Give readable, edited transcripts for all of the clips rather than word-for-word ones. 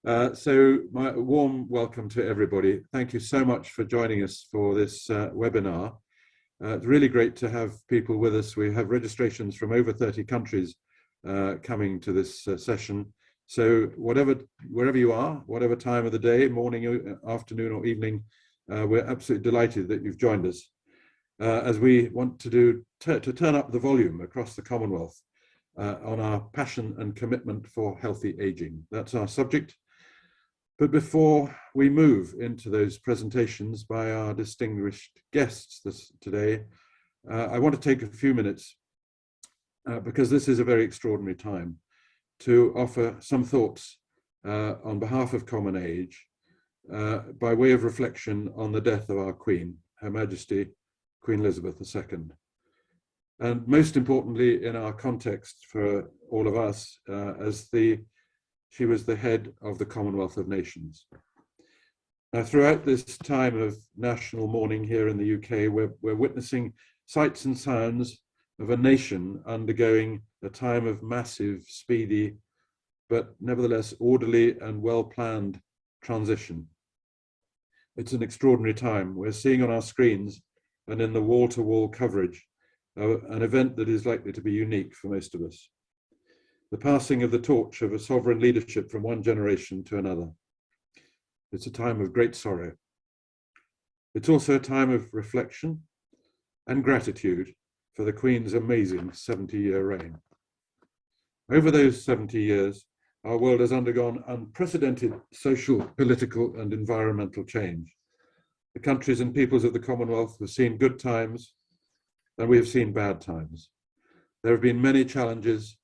So my warm welcome to everybody. Thank you so much for joining us for this webinar. It's really great to have people with us. We have registrations from over 30 countries coming to this session. So wherever you are, whatever time of the day, morning, afternoon or evening, we're absolutely delighted that you've joined us as we want to turn up the volume across the Commonwealth on our passion and commitment for healthy aging. That's our subject. But before we move into those presentations by our distinguished guests today, I want to take a few minutes, because this is a very extraordinary time, to offer some thoughts on behalf of Common Age by way of reflection on the death of our Queen, Her Majesty Queen Elizabeth II. And most importantly, in our context for all of us, she was the head of the Commonwealth of Nations. Now, throughout this time of national mourning here in the UK, we're witnessing sights and sounds of a nation undergoing a time of massive, speedy, but nevertheless orderly and well-planned transition. It's an extraordinary time. We're seeing on our screens and in the wall-to-wall coverage an event that is likely to be unique for most of us. The passing of the torch of a sovereign leadership from one generation to another. It's a time of great sorrow. It's also a time of reflection and gratitude for the Queen's amazing 70-year reign. Over those 70 years, our world has undergone unprecedented social, political, and environmental change. The countries and peoples of the Commonwealth have seen good times, and we have seen bad times. There have been many challenges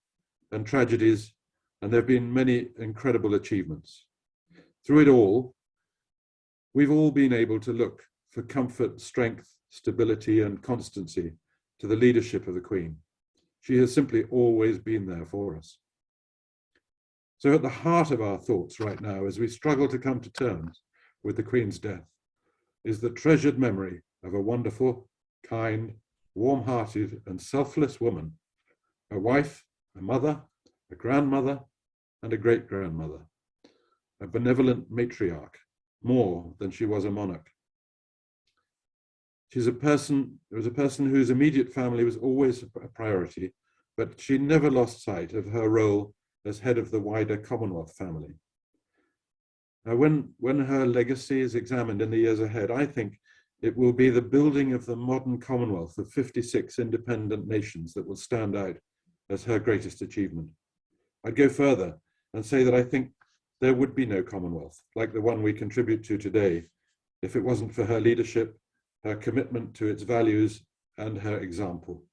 and tragedies, and there have been many incredible achievements. Through it all, we've all been able to look for comfort, strength, stability, and constancy to the leadership of the Queen. She has simply always been there for us. So at the heart of our thoughts right now, as we struggle to come to terms with the Queen's death, is the treasured memory of a wonderful, kind, warm-hearted, and selfless woman, a wife, a mother, a grandmother, and a great-grandmother, a benevolent matriarch, more than she was a monarch. She was a person whose immediate family was always a priority, but she never lost sight of her role as head of the wider Commonwealth family. Now, when her legacy is examined in the years ahead, I think it will be the building of the modern Commonwealth of 56 independent nations that will stand out as her greatest achievement. I'd go further and say that I think there would be no Commonwealth like the one we contribute to today if it wasn't for her leadership, her commitment to its values, and her example.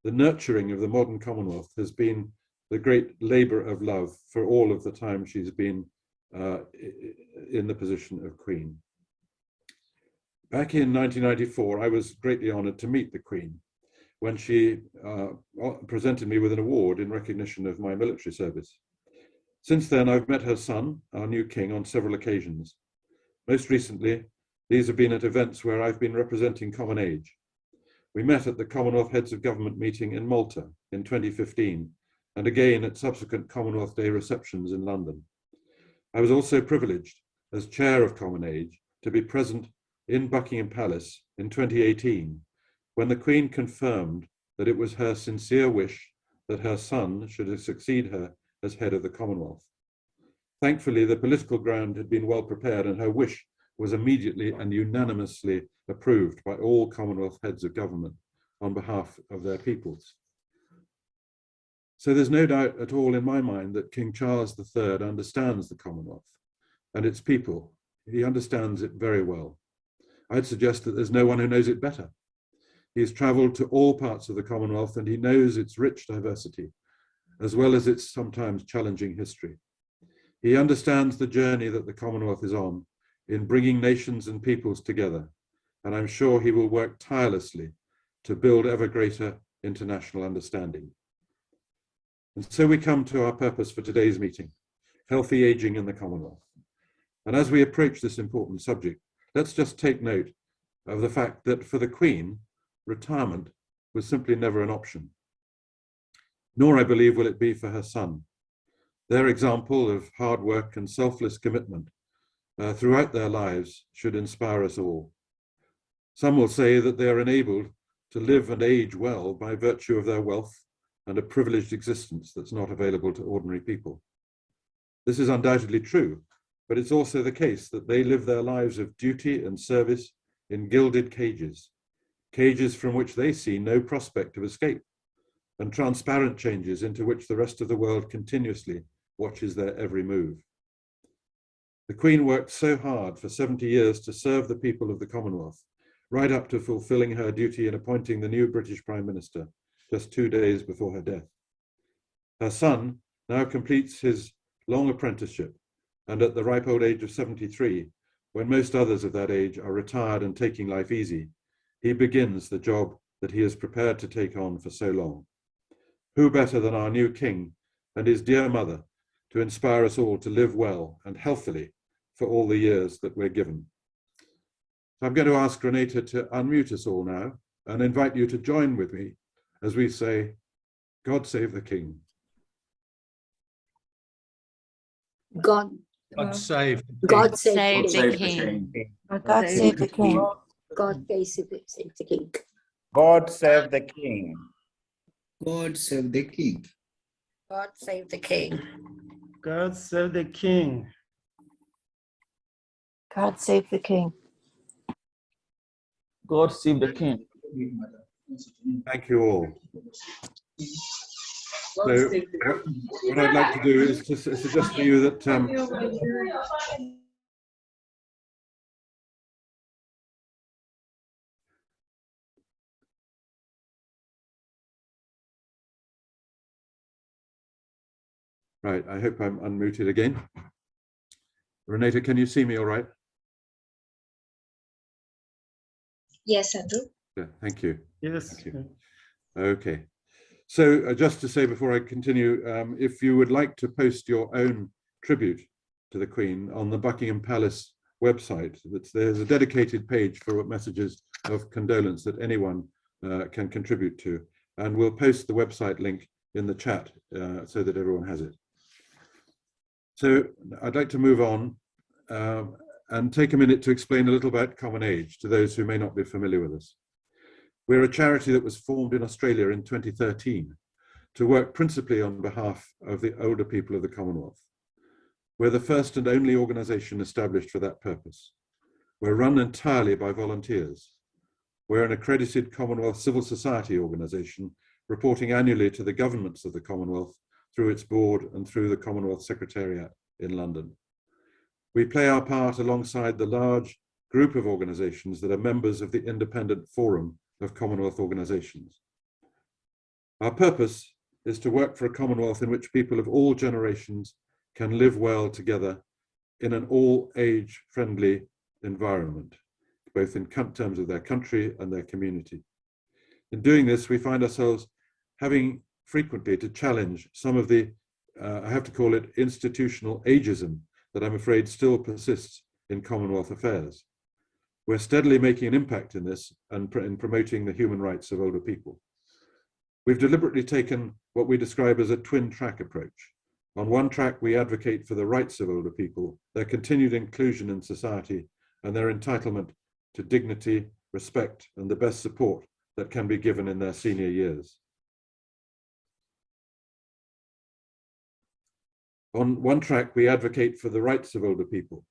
The nurturing of the modern Commonwealth has been the great labor of love for all of the time she's been in the position of Queen. Back in 1994, I was greatly honored to meet the Queen when she presented me with an award in recognition of my military service. Since then, I've met her son, our new king, on several occasions. Most recently, these have been at events where I've been representing Common Age. We met at the Commonwealth Heads of Government meeting in Malta in 2015, and again at subsequent Commonwealth Day receptions in London. I was also privileged, as chair of Common Age, to be present in Buckingham Palace in 2018, when the Queen confirmed that it was her sincere wish that her son should succeed her as head of the Commonwealth. Thankfully, the political ground had been well prepared, and her wish was immediately and unanimously approved by all Commonwealth heads of government on behalf of their peoples. So there's no doubt at all in my mind that King Charles III understands the Commonwealth and its people. He understands it very well. I'd suggest that there's no one who knows it better. He's traveled to all parts of the Commonwealth, and he knows its rich diversity, as well as its sometimes challenging history. He understands the journey that the Commonwealth is on in bringing nations and peoples together, and I'm sure he will work tirelessly to build ever greater international understanding. And so we come to our purpose for today's meeting, healthy aging in the Commonwealth. And as we approach this important subject, let's just take note of the fact that for the Queen, retirement was simply never an option. Nor, I believe, will it be for her son. Their example of hard work and selfless commitment throughout their lives should inspire us all. Some will say that they are enabled to live and age well by virtue of their wealth and a privileged existence that's not available to ordinary people. This is undoubtedly true, but it's also the case that they live their lives of duty and service in gilded cages, cages from which they see no prospect of escape, and transparent changes into which the rest of the world continuously watches their every move. The Queen worked so hard for 70 years to serve the people of the Commonwealth, right up to fulfilling her duty in appointing the new British Prime Minister just 2 days before her death. Her son now completes his long apprenticeship, and at the ripe old age of 73, when most others of that age are retired and taking life easy, he begins the job that he is prepared to take on for so long. Who better than our new king and his dear mother to inspire us all to live well and healthily for all the years that we're given? I'm going to ask Renata to unmute us all now and invite you to join with me as we say, God save the King. God save God the save King. the King. God save the King. God save the King. God save the King. God save the King. God save the King. God save the King. God save the King. God save the King. Thank you all. So what I'd like to do is to suggest to you that right, I hope I'm unmuted again. Renata, can you see me all right? Yes, I do. Yeah, thank you. Yes. Thank you. Okay. So just to say before I continue, if you would like to post your own tribute to the Queen on the Buckingham Palace website, there's a dedicated page for messages of condolence that anyone can contribute to. And we'll post the website link in the chat so that everyone has it. So I'd like to move on and take a minute to explain a little about Common Age to those who may not be familiar with us. We're a charity that was formed in Australia in 2013 to work principally on behalf of the older people of the Commonwealth. We're the first and only organisation established for that purpose. We're run entirely by volunteers. We're an accredited Commonwealth civil society organisation reporting annually to the governments of the Commonwealth through its board and through the Commonwealth Secretariat in London. We play our part alongside the large group of organisations that are members of the Independent Forum of Commonwealth organisations. Our purpose is to work for a Commonwealth in which people of all generations can live well together in an all-age friendly environment, both in terms of their country and their community. In doing this, we find ourselves having frequently to challenge some of the, I have to call it institutional ageism that I'm afraid still persists in Commonwealth affairs. We're steadily making an impact in this and in promoting the human rights of older people. We've deliberately taken what we describe as a twin track approach. On one track, we advocate for the rights of older people, their continued inclusion in society, and their entitlement to dignity, respect, and the best support that can be given in their senior years. On one track, we advocate for the rights of older people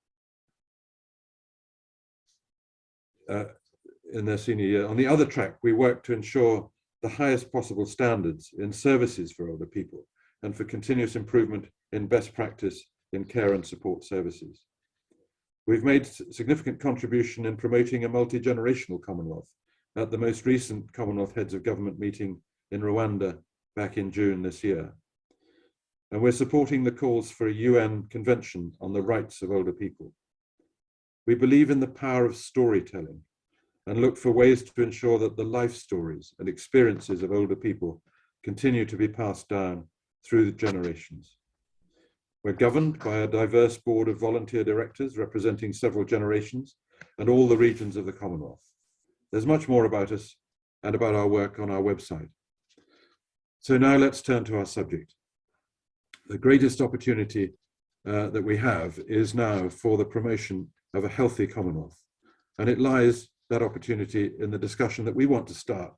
in their senior year. On the other track, we work to ensure the highest possible standards in services for older people and for continuous improvement in best practice in care and support services. We've made significant contribution in promoting a multi-generational Commonwealth at the most recent Commonwealth Heads of Government meeting in Rwanda back in June this year. And we're supporting the calls for a UN Convention on the Rights of Older People. We believe in the power of storytelling and look for ways to ensure that the life stories and experiences of older people continue to be passed down through the generations. We're governed by a diverse board of volunteer directors representing several generations and all the regions of the Commonwealth. There's much more about us and about our work on our website. So now let's turn to our subject. the greatest opportunity that we have is now for the promotion of a healthy Commonwealth. And it lies, that opportunity, in the discussion that we want to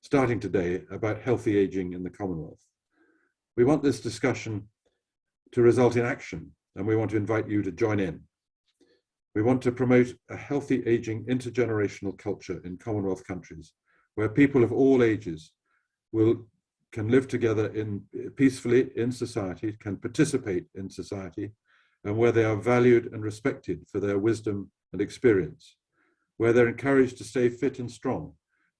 starting today about healthy aging in the Commonwealth. We want this discussion to result in action, and we want to invite you to join in. We want to promote a healthy aging intergenerational culture in Commonwealth countries, where people of all ages can live together peacefully in society, can participate in society, and where they are valued and respected for their wisdom and experience, where they're encouraged to stay fit and strong,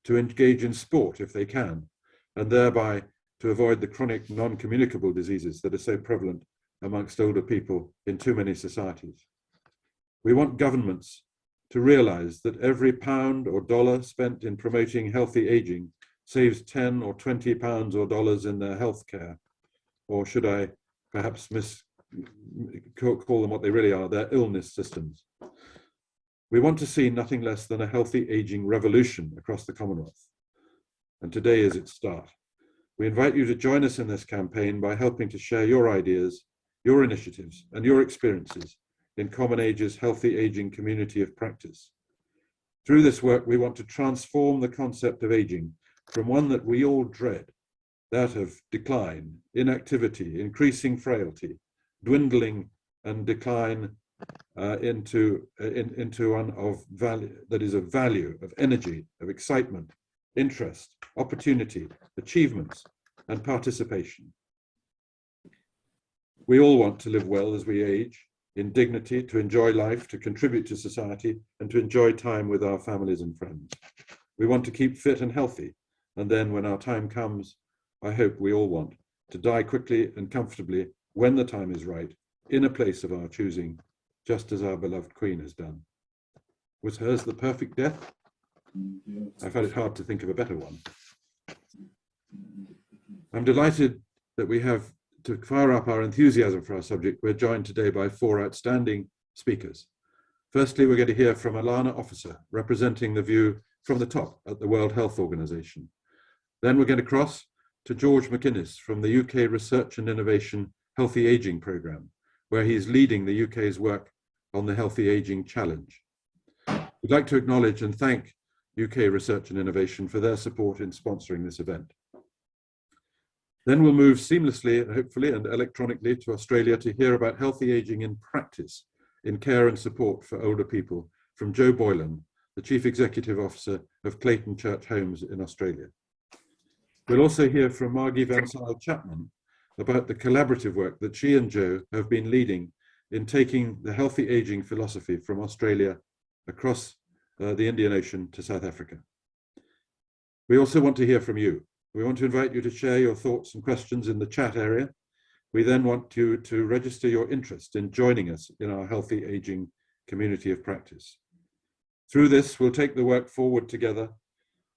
to engage in sport if they can, and thereby to avoid the chronic non-communicable diseases that are so prevalent amongst older people in too many societies. We want governments to realize that every pound or dollar spent in promoting healthy aging saves 10 or 20 pounds or dollars in their health care, or should I perhaps call them what they really are, their illness systems. We want to see nothing less than a healthy aging revolution across the Commonwealth, and today is its start. We invite you to join us in this campaign by helping to share your ideas, your initiatives, and your experiences in Common Age's healthy aging community of practice. Through this work, we want to transform the concept of aging from one that we all dread, that of decline, inactivity, increasing frailty, dwindling and decline into one of value, that is of value, of energy, of excitement, interest, opportunity, achievements, and participation. We all want to live well as we age, in dignity, to enjoy life, to contribute to society, and to enjoy time with our families and friends. We want to keep fit and healthy, and then when our time comes, I hope we all want to die quickly and comfortably when the time is right, in a place of our choosing, just as our beloved Queen has done. Was hers the perfect death? I found it hard to think of a better one. I'm delighted that we have, to fire up our enthusiasm for our subject, we're joined today by 4 outstanding speakers. Firstly, we're going to hear from Alana Officer, representing the view from the top at the World Health Organization. Then we're going to cross to George McInnes from the UK Research and Innovation Healthy Aging Programme, where he's leading the UK's work on the Healthy Aging Challenge. We'd like to acknowledge and thank UK Research and Innovation for their support in sponsoring this event. Then we'll move seamlessly, hopefully, and electronically to Australia to hear about healthy aging in practice, in care and support for older people, from Joe Boylan, the Chief Executive Officer of Clayton Church Homes in Australia. We'll also hear from Margie Van Sile Chapman about the collaborative work that she and Joe have been leading in taking the healthy aging philosophy from Australia across the Indian Ocean to South Africa. We also want to hear from you. We want to invite you to share your thoughts and questions in the chat area. We then want you to register your interest in joining us in our healthy aging community of practice. Through this, we'll take the work forward together,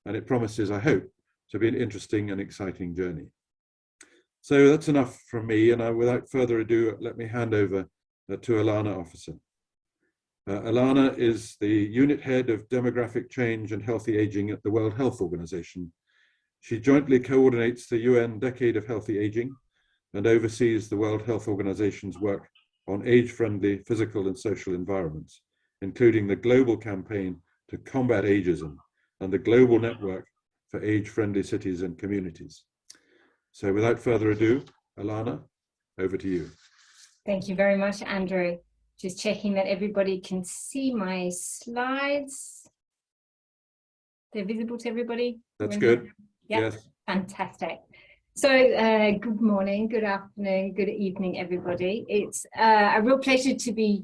and it promises, I hope, to be an interesting and exciting journey. So that's enough from me, and without further ado, let me hand over to Alana Officer. Alana is the Unit Head of Demographic Change and Healthy Aging at the World Health Organization. She jointly coordinates the UN Decade of Healthy Aging and oversees the World Health Organization's work on age-friendly physical and social environments, including the global campaign to combat ageism and the global network for age-friendly cities and communities. So without further ado, Alana, over to you. Thank you very much, Andrew. Just checking that everybody can see my slides. They're visible to everybody? That's good. Yep. Yes. Fantastic. So good morning, good afternoon, good evening, everybody. It's a real pleasure to be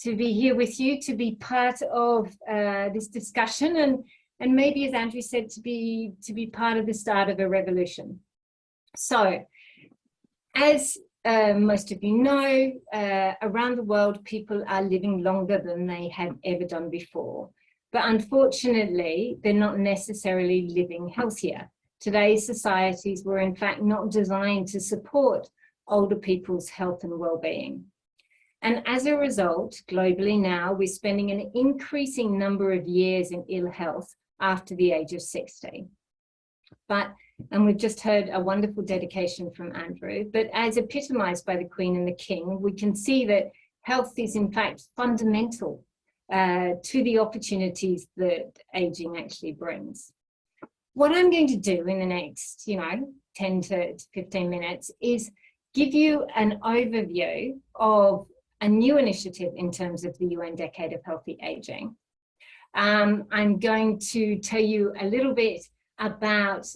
here with you, to be part of this discussion, and maybe, as Andrew said, to be part of the start of a revolution. So, as most of you know, around the world, people are living longer than they have ever done before. But unfortunately, they're not necessarily living healthier. Today's societies were in fact not designed to support older people's health and well-being. And as a result, globally now, we're spending an increasing number of years in ill health after the age of 60. But And we've just heard a wonderful dedication from Andrew, but as epitomized by the Queen and the King, we can see that health is in fact fundamental to the opportunities that aging actually brings. What I'm going to do in the next, 10 to 15 minutes is give you an overview of a new initiative in terms of the UN Decade of Healthy Aging. I'm going to tell you a little bit about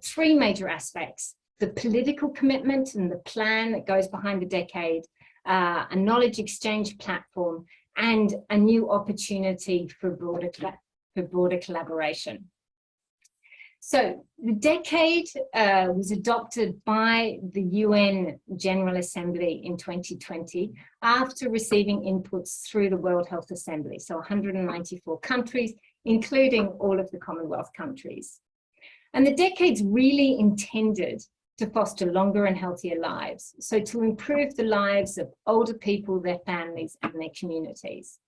three major aspects: the political commitment and the plan that goes behind the decade, a knowledge exchange platform, and a new opportunity for broader collaboration. So the decade was adopted by the UN General Assembly in 2020 after receiving inputs through the World Health Assembly, so 194 countries, including all of the Commonwealth countries. And the decade's really intended to foster longer and healthier lives, so to improve the lives of older people, their families, and their communities.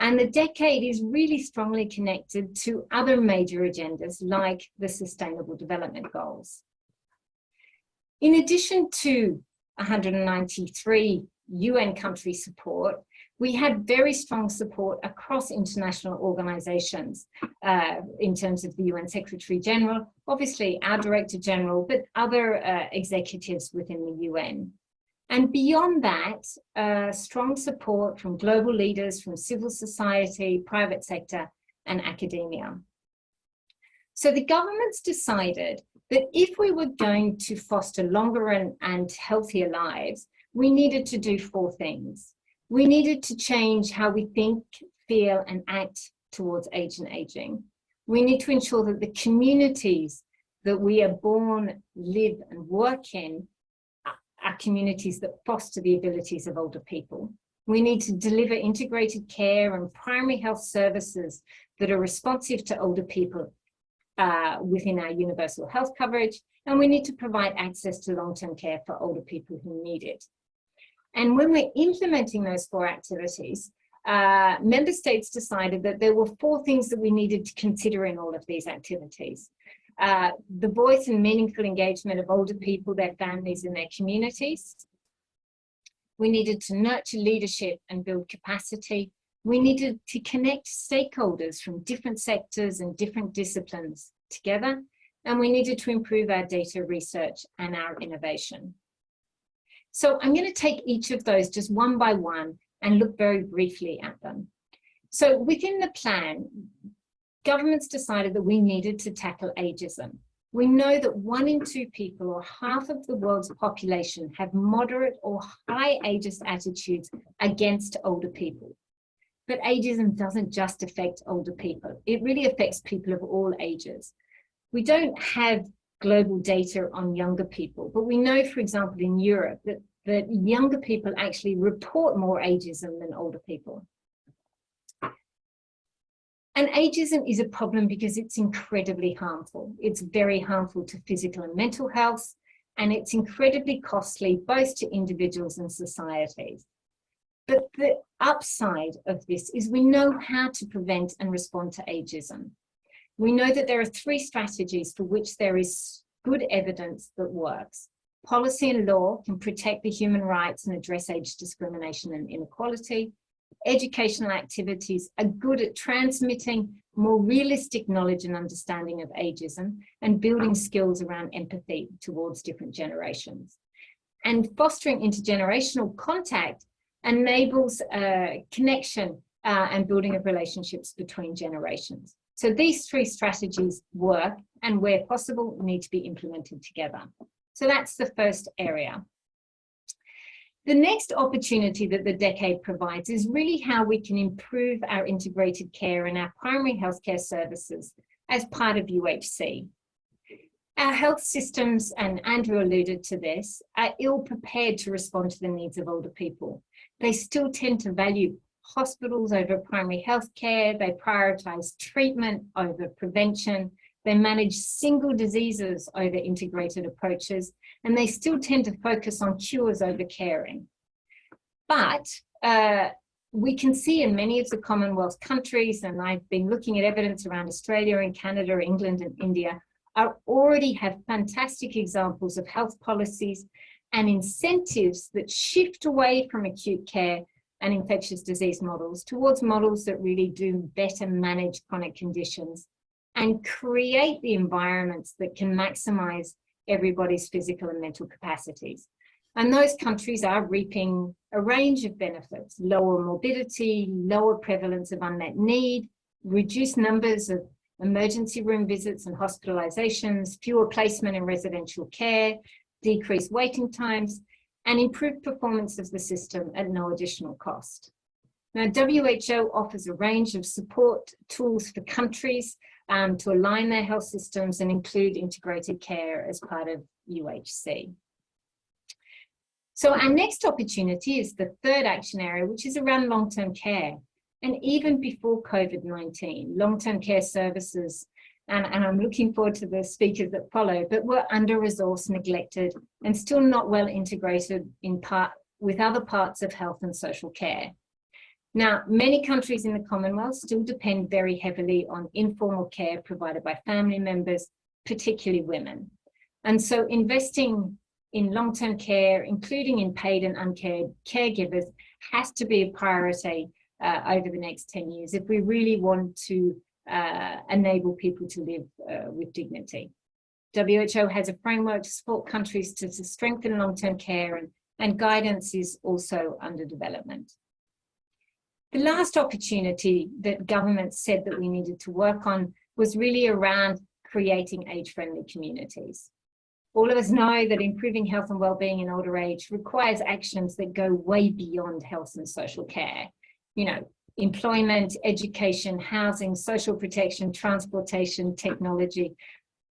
And the decade is really strongly connected to other major agendas like the Sustainable Development Goals. In addition to 193 UN country support, we had very strong support across international organizations in terms of the UN Secretary General, obviously our Director General, but other executives within the UN. And beyond that, strong support from global leaders, from civil society, private sector, and academia. So the governments decided that if we were going to foster longer and healthier lives, we needed to do four things. We needed to change how we think, feel, and act towards age and aging. We need to ensure that the communities that we are born, live, and work in are communities that foster the abilities of older people. We need to deliver integrated care and primary health services that are responsive to older people within our universal health coverage, and we need to provide access to long-term care for older people who need it. And when we're implementing those four activities, member states decided that there were four things that we needed to consider in all of these activities. The voice and meaningful engagement of older people, their families, and their communities. We needed to nurture leadership and build capacity. We needed to connect stakeholders from different sectors and different disciplines together. And we needed to improve our data research and our innovation. So I'm going to take each of those just one by one and look very briefly at them. So within the plan, governments decided that we needed to tackle ageism. We know that 1 in 2 people, or half of the world's population, have moderate or high ageist attitudes against older people. But ageism doesn't just affect older people. It really affects people of all ages. We don't have global data on younger people, but we know, for example, in Europe, that younger people actually report more ageism than older people. And ageism is a problem because it's incredibly harmful. It's very harmful to physical and mental health, and it's incredibly costly both to individuals and societies. But the upside of this is we know how to prevent and respond to ageism. We know that there are 3 strategies for which there is good evidence that works. Policy and law can protect the human rights and address age discrimination and inequality. Educational activities are good at transmitting more realistic knowledge and understanding of ageism and building skills around empathy towards different generations. And fostering intergenerational contact enables connection and building of relationships between generations. So these 3 strategies work, and where possible, need to be implemented together. So that's the first area. The next opportunity that the decade provides is really how we can improve our integrated care and our primary healthcare services as part of UHC. Our health systems, and Andrew alluded to this, are ill prepared to respond to the needs of older people. They still tend to value hospitals over primary health care. They prioritize treatment over prevention. They manage single diseases over integrated approaches, and they still tend to focus on cures over caring. But we can see in many of the Commonwealth countries, and I've been looking at evidence around Australia and Canada, England and India, already have fantastic examples of health policies and incentives that shift away from acute care and infectious disease models towards models that really do better manage chronic conditions and create the environments that can maximize everybody's physical and mental capacities. And those countries are reaping a range of benefits: lower morbidity, lower prevalence of unmet need, reduced numbers of emergency room visits and hospitalizations, fewer placement in residential care, decreased waiting times, and improved performance of the system at no additional cost. Now, WHO offers a range of support tools for countries to align their health systems and include integrated care as part of UHC. So our next opportunity is the third action area, which is around long-term care. And even before COVID-19, long-term care services, and I'm looking forward to the speakers that follow, but were under-resourced, neglected, and still not well integrated in part with other parts of health and social care. Now, many countries in the Commonwealth still depend very heavily on informal care provided by family members, particularly women. And so investing in long-term care, including in paid and unpaid caregivers, has to be a priority over the next 10 years if we really want to enable people to live with dignity. WHO has a framework to support countries to strengthen long-term care, and guidance is also under development. The last opportunity that government said that we needed to work on was really around creating age-friendly communities. All of us know that improving health and well-being in older age requires actions that go way beyond health and social care. You know, employment, education, housing, social protection, transportation, technology,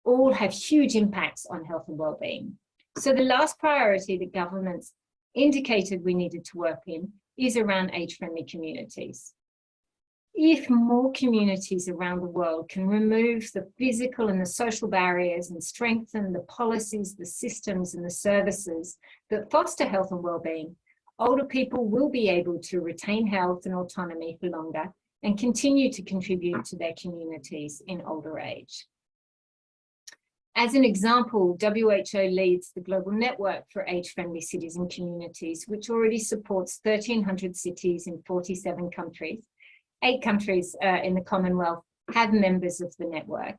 all have huge impacts on health and well-being. So the last priority that governments indicated we needed to work in is around age-friendly communities. If more communities around the world can remove the physical and the social barriers and strengthen the policies, the systems, and the services that foster health and well-being, older people will be able to retain health and autonomy for longer and continue to contribute to their communities in older age. As an example, WHO leads the Global Network for Age-Friendly Cities and Communities, which already supports 1,300 cities in 47 countries. 8 countries in the Commonwealth have members of the network,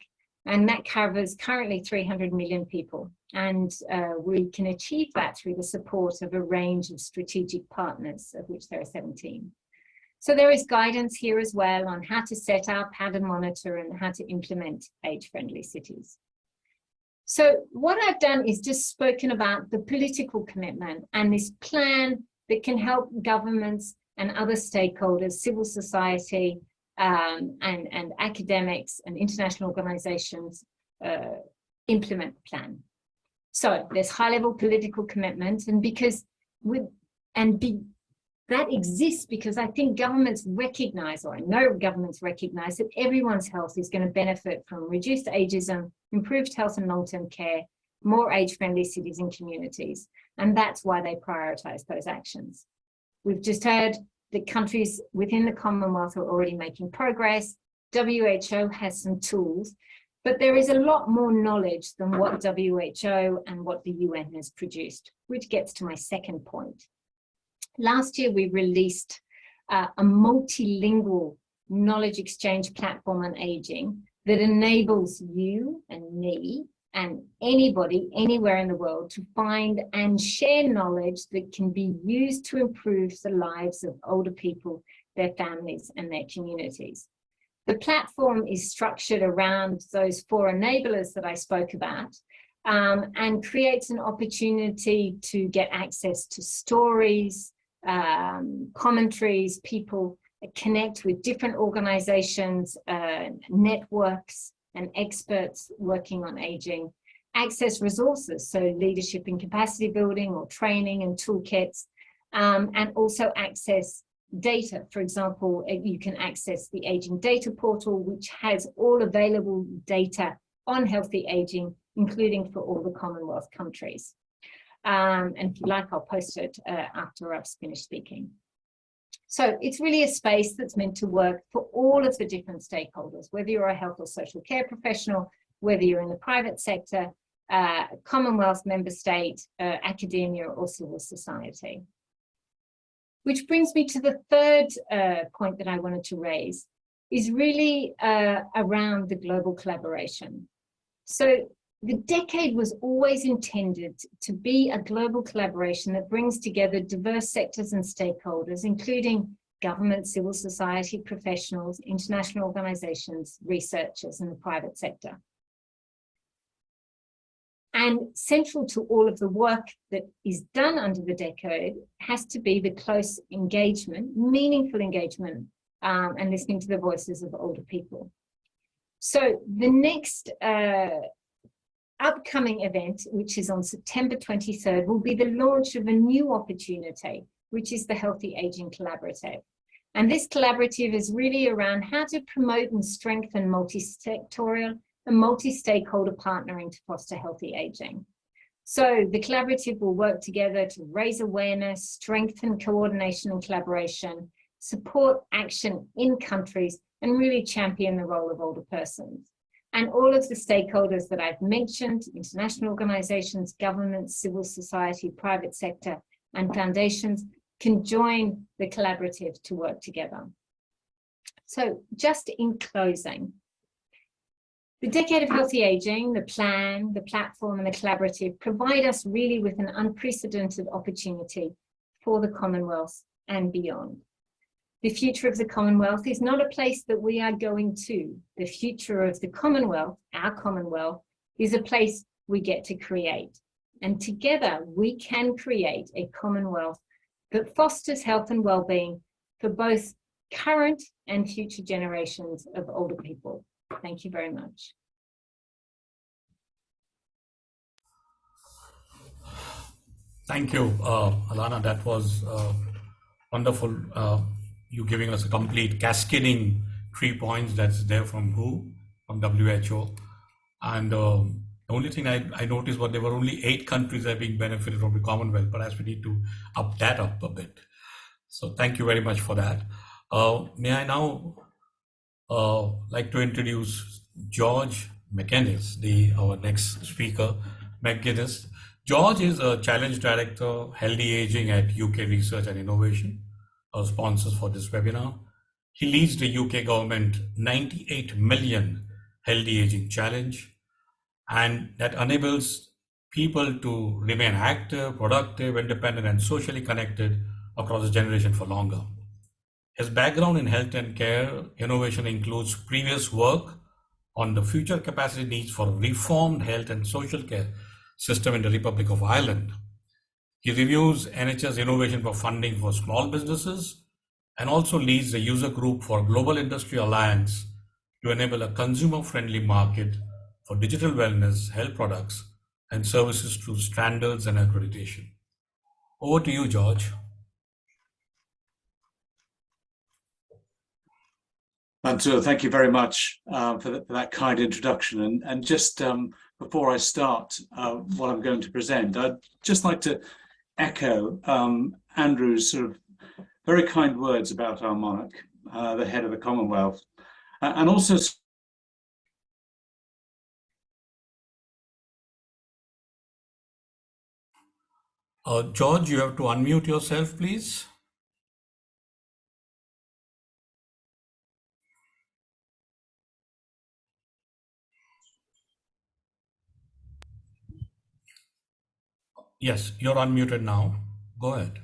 and that covers currently 300 million people. And we can achieve that through the support of a range of strategic partners, of which there are 17. So there is guidance here as well on how to set up, how to monitor, and how to implement age-friendly cities. So what I've done is just spoken about the political commitment and this plan that can help governments and other stakeholders, civil society, and academics and international organizations implement the plan. So there's high-level political commitment, and that exists because I think governments recognize, or I know governments recognize, that everyone's health is going to benefit from reduced ageism, improved health and long-term care, more age-friendly cities and communities, and that's why they prioritize those actions. We've just heard that countries within the Commonwealth are already making progress. WHO has some tools, but there is a lot more knowledge than what WHO and what the UN has produced, which gets to my second point. Last year, we released a multilingual knowledge exchange platform on aging that enables you and me and anybody anywhere in the world to find and share knowledge that can be used to improve the lives of older people, their families, and their communities. The platform is structured around those 4 enablers that I spoke about, and creates an opportunity to get access to stories, commentaries, people connect with different organizations, networks, and experts working on aging, access resources, so leadership and capacity building or training and toolkits, and also access data. For example, you can access the Aging Data Portal, which has all available data on healthy aging, including for all the Commonwealth countries. And if you like, I'll post it after I've finished speaking. So it's really a space that's meant to work for all of the different stakeholders, whether you're a health or social care professional, whether you're in the private sector, Commonwealth member state, academia, or civil society. Which brings me to the third point that I wanted to raise, is really around the global collaboration. So the decade was always intended to be a global collaboration that brings together diverse sectors and stakeholders, including government, civil society, professionals, international organizations, researchers, and the private sector. And central to all of the work that is done under the decade has to be the close engagement, meaningful engagement, and listening to the voices of older people. So the next upcoming event, which is on September 23rd, will be the launch of a new opportunity, which is the Healthy Aging Collaborative. And this collaborative is really around how to promote and strengthen multi-sectorial and multi-stakeholder partnering to foster healthy aging. So the collaborative will work together to raise awareness, strengthen coordination and collaboration, support action in countries, and really champion the role of older persons. And all of the stakeholders that I've mentioned, international organizations, governments, civil society, private sector, and foundations, can join the collaborative to work together. So just in closing, the Decade of Healthy Aging, the plan, the platform, and the collaborative provide us really with an unprecedented opportunity for the Commonwealth and beyond. The future of the Commonwealth is not a place that we are going to. The future of the Commonwealth, our Commonwealth, is a place we get to create. And together we can create a Commonwealth that fosters health and well-being for both current and future generations of older people. Thank you very much. Thank you, Alana. That was wonderful. You giving us a complete cascading 3 points that's there from WHO, from WHO. And the only thing I noticed was there were only 8 countries that are being benefited from the Commonwealth, but as we need to up that up a bit. So thank you very much for that. May I now like to introduce George McGuinness, our next speaker. McGuinness. George is a Challenge Director, Healthy Aging at UK Research and Innovation, our sponsors for this webinar. He leads the UK government 98 million Healthy Aging Challenge, and that enables people to remain active, productive, independent, and socially connected across the generation for longer. His background in health and care innovation includes previous work on the future capacity needs for reformed health and social care system in the Republic of Ireland. He reviews NHS innovation for funding for small businesses and also leads the user group for Global Industry Alliance to enable a consumer-friendly market for digital wellness, health products, and services through standards and accreditation. Over to you, George. Mansoor, thank you very much for that kind introduction. And just before I start what I'm going to present, I'd just like to echo Andrew's sort of very kind words about our monarch, the head of the Commonwealth, and also George, you have to unmute yourself, please. Yes, you're unmuted now. Go ahead.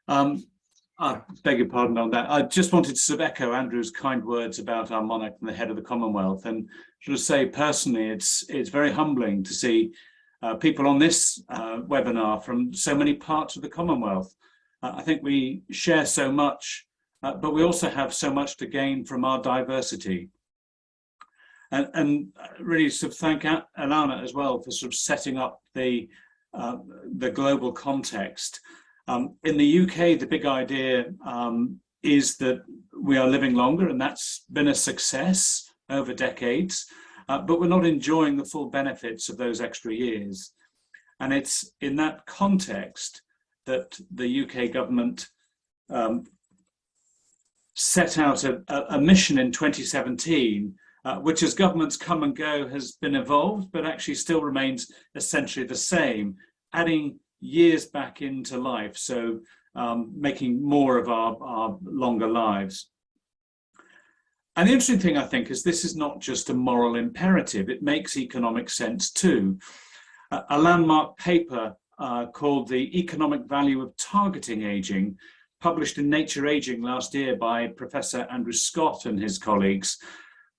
I beg your pardon on that. I just wanted to sort of echo Andrew's kind words about our monarch and the head of the Commonwealth, and sort of say personally, it's very humbling to see people on this webinar from so many parts of the Commonwealth. I think we share so much, but we also have so much to gain from our diversity. And really sort of thank Alana as well for sort of setting up the global context. In the UK, the big idea is that we are living longer, and that's been a success over decades, but we're not enjoying the full benefits of those extra years. And it's in that context that the UK government set out a mission in 2017 which as governments come and go has been evolved, but actually still remains essentially the same, adding years back into life, so making more of our longer lives. And the interesting thing, I think, is this is not just a moral imperative, it makes economic sense too. A landmark paper called The Economic Value of Targeting Aging, published in Nature Aging last year by Professor Andrew Scott and his colleagues,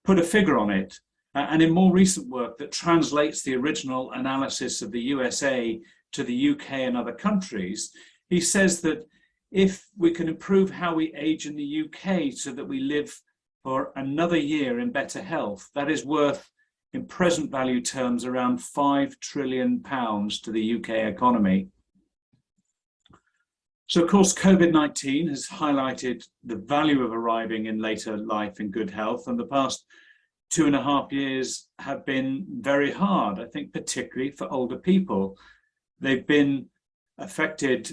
put a figure on it. And in more recent work that translates the original analysis of the USA to the UK and other countries, he says that if we can improve how we age in the UK so that we live for another year in better health, that is worth, in present value terms, around £5 trillion to the UK economy. So of course, COVID-19 has highlighted the value of arriving in later life in good health, and the past 2.5 years have been very hard, I think, particularly for older people. They've been affected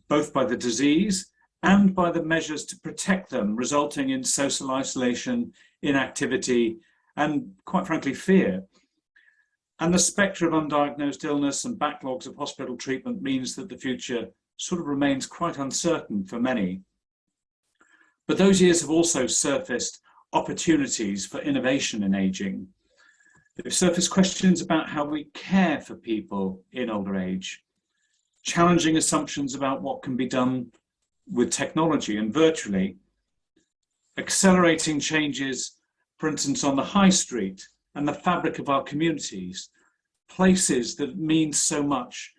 both by the disease and by the measures to protect them, resulting in social isolation, inactivity, and quite frankly, fear. And the spectre of undiagnosed illness and backlogs of hospital treatment means that the future sort of remains quite uncertain for many. But those years have also surfaced opportunities for innovation in aging. They've surfaced questions about how we care for people in older age, challenging assumptions about what can be done with technology and virtually, accelerating changes, for instance, on the high street and the fabric of our communities, places that mean so much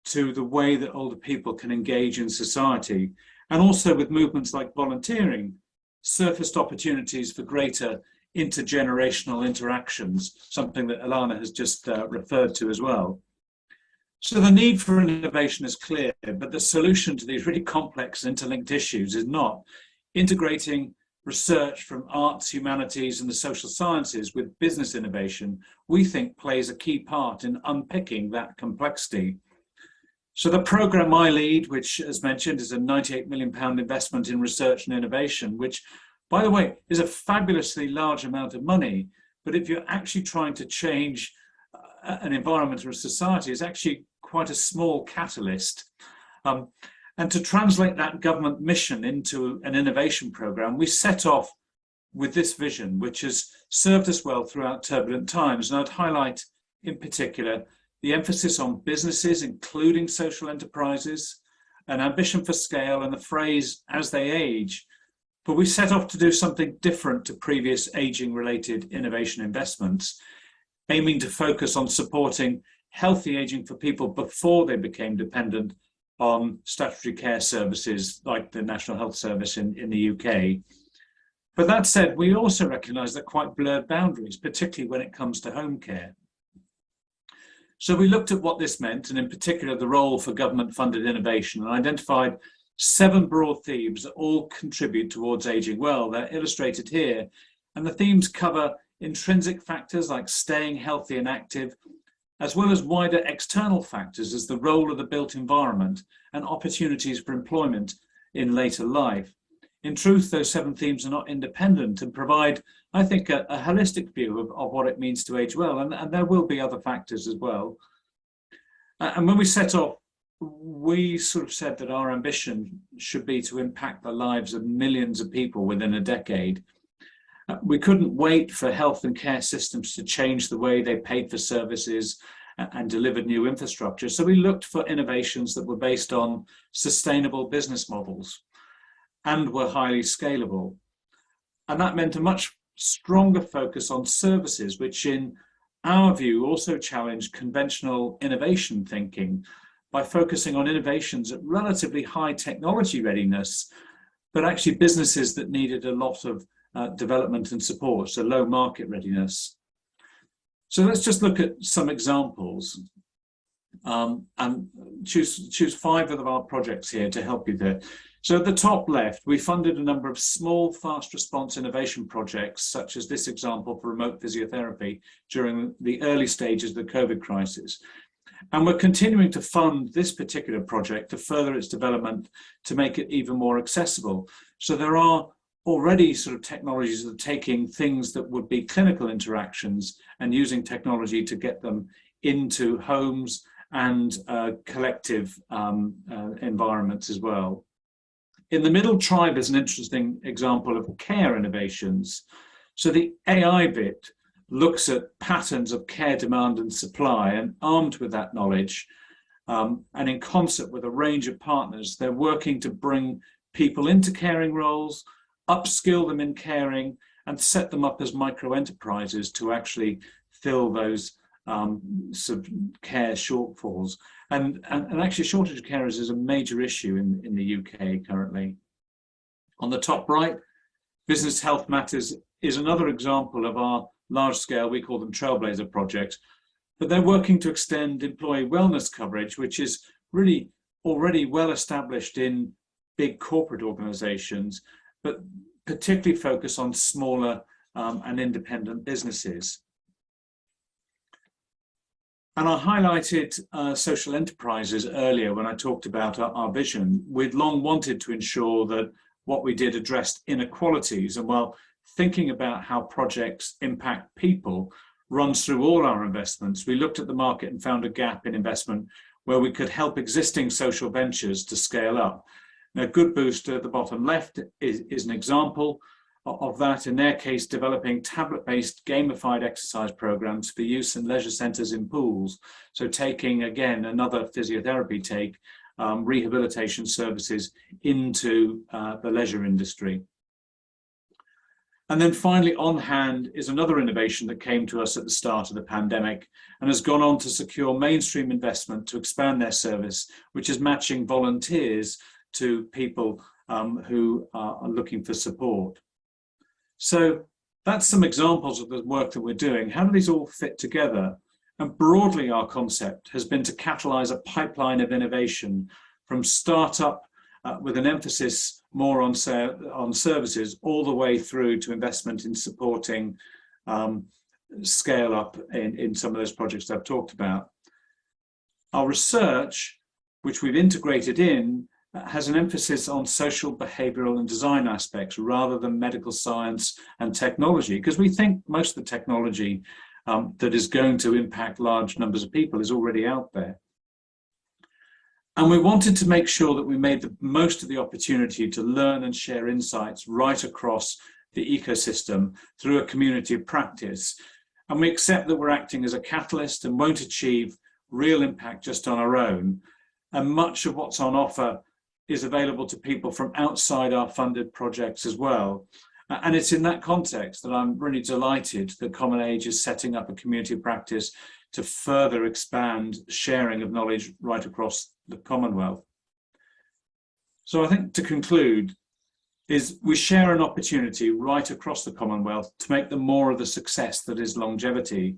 to the way that older people can engage in society, and also with movements like volunteering, surfaced opportunities for greater intergenerational interactions, something that Alana has just referred to as well. So the need for innovation is clear, but the solution to these really complex interlinked issues is not integrating research from arts, humanities, and the social sciences with business innovation. We think plays a key part in unpicking that complexity. So the programme I lead, which as mentioned is a £98 million investment in research and innovation, which by the way is a fabulously large amount of money, but if you're actually trying to change an environment or a society, is actually quite a small catalyst. And to translate that government mission into an innovation programme, we set off with this vision, which has served us well throughout turbulent times. And I'd highlight in particular the emphasis on businesses, including social enterprises, an ambition for scale, and the phrase "as they age." But we set off to do something different to previous aging-related innovation investments, aiming to focus on supporting healthy aging for people before they became dependent on statutory care services like the National Health Service in the UK. But that said, we also recognise that quite blurred boundaries, particularly when it comes to home care. So we looked at what this meant, and in particular the role for government-funded innovation, and identified 7 broad themes that all contribute towards aging well. They're illustrated here, and the themes cover intrinsic factors like staying healthy and active, as well as wider external factors as the role of the built environment and opportunities for employment in later life. In truth, those 7 themes are not independent and provide, I think, a holistic view of what it means to age well, and there will be other factors as well. And when we set off, we sort of said that our ambition should be to impact the lives of millions of people within a decade. We couldn't wait for health and care systems to change the way they paid for services and delivered new infrastructure. So we looked for innovations that were based on sustainable business models and were highly scalable. And that meant a much stronger focus on services, which in our view also challenged conventional innovation thinking by focusing on innovations at relatively high technology readiness, but actually businesses that needed a lot of development and support, so low market readiness. So let's just look at some examples and choose 5 of our projects here to help you there. So at the top left, we funded a number of small, fast response innovation projects, such as this example for remote physiotherapy during the early stages of the COVID crisis. And we're continuing to fund this particular project to further its development to make it even more accessible. So there are already sort of technologies that are taking things that would be clinical interactions and using technology to get them into homes and collective environments as well. In the middle, Tribe is an interesting example of care innovations. So the AI bit looks at patterns of care demand and supply, and armed with that knowledge, and in concert with a range of partners, they're working to bring people into caring roles, upskill them in caring, and set them up as micro enterprises to actually fill those care shortfalls. And actually, shortage of carers is a major issue in the UK currently. On the top right, Business Health Matters is another example of our large scale, we call them Trailblazer projects, but they're working to extend employee wellness coverage, which is really already well established in big corporate organizations, but particularly focus on smaller and independent businesses. And I highlighted social enterprises earlier when I talked about our vision. We'd long wanted to ensure that what we did addressed inequalities, and while thinking about how projects impact people runs through all our investments, we looked at the market and found a gap in investment where we could help existing social ventures to scale up. Now, Good Boost at the bottom left is an example of that, in their case, developing tablet-based gamified exercise programs for use in leisure centres in pools. So taking, again, another physiotherapy take, rehabilitation services into the leisure industry. And then finally, On Hand is another innovation that came to us at the start of the pandemic and has gone on to secure mainstream investment to expand their service, which is matching volunteers to people who are looking for support. So that's some examples of the work that we're doing. How do these all fit together? And broadly, our concept has been to catalyse a pipeline of innovation from startup with an emphasis more on services, all the way through to investment in supporting scale up in some of those projects I've talked about. Our research, which we've integrated in, has an emphasis on social, behavioural and design aspects rather than medical science and technology, because we think most of the technology that is going to impact large numbers of people is already out there. And we wanted to make sure that we made the most of the opportunity to learn and share insights right across the ecosystem through a community of practice. And we accept that we're acting as a catalyst and won't achieve real impact just on our own. And much of what's on offer is available to people from outside our funded projects as well. And it's in that context that I'm really delighted that Common Age is setting up a community of practice to further expand sharing of knowledge right across the Commonwealth. So I think to conclude is we share an opportunity right across the Commonwealth to make the more of the success that is longevity.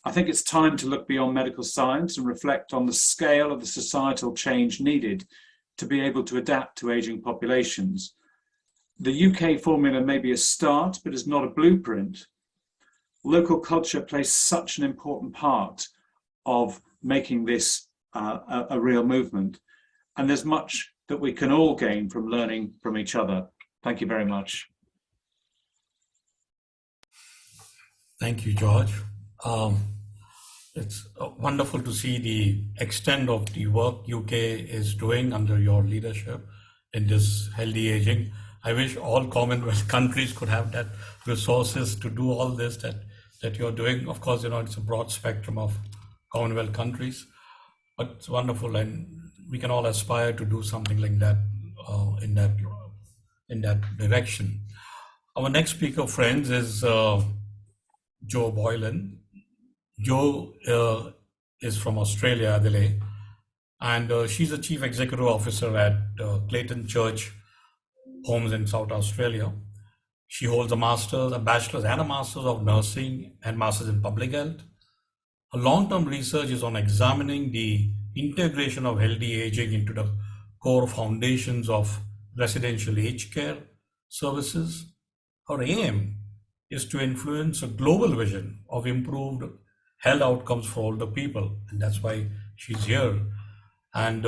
I think it's time to look beyond medical science and reflect on the scale of the societal change needed to be able to adapt to ageing populations. The UK formula may be a start, but is not a blueprint. Local culture plays such an important part of making this a real movement. And there's much that we can all gain from learning from each other. Thank you very much. Thank you, George. It's wonderful to see the extent of the work UK is doing under your leadership in this healthy aging. I wish all Commonwealth countries could have that resources to do all this that you're doing. Of course, it's a broad spectrum of Commonwealth countries, but it's wonderful, and we can all aspire to do something like that in that direction. Our next speaker, friends, is Jo Boylan. Jo is from Australia, Adelaide, and she's the Chief Executive Officer at Clayton Church Homes in South Australia. She holds a master's, a bachelor's and a master's of nursing and master's in public health. Her long-term research is on examining the integration of healthy aging into the core foundations of residential aged care services. Her aim is to influence a global vision of improved health outcomes for older people, and that's why she's here. And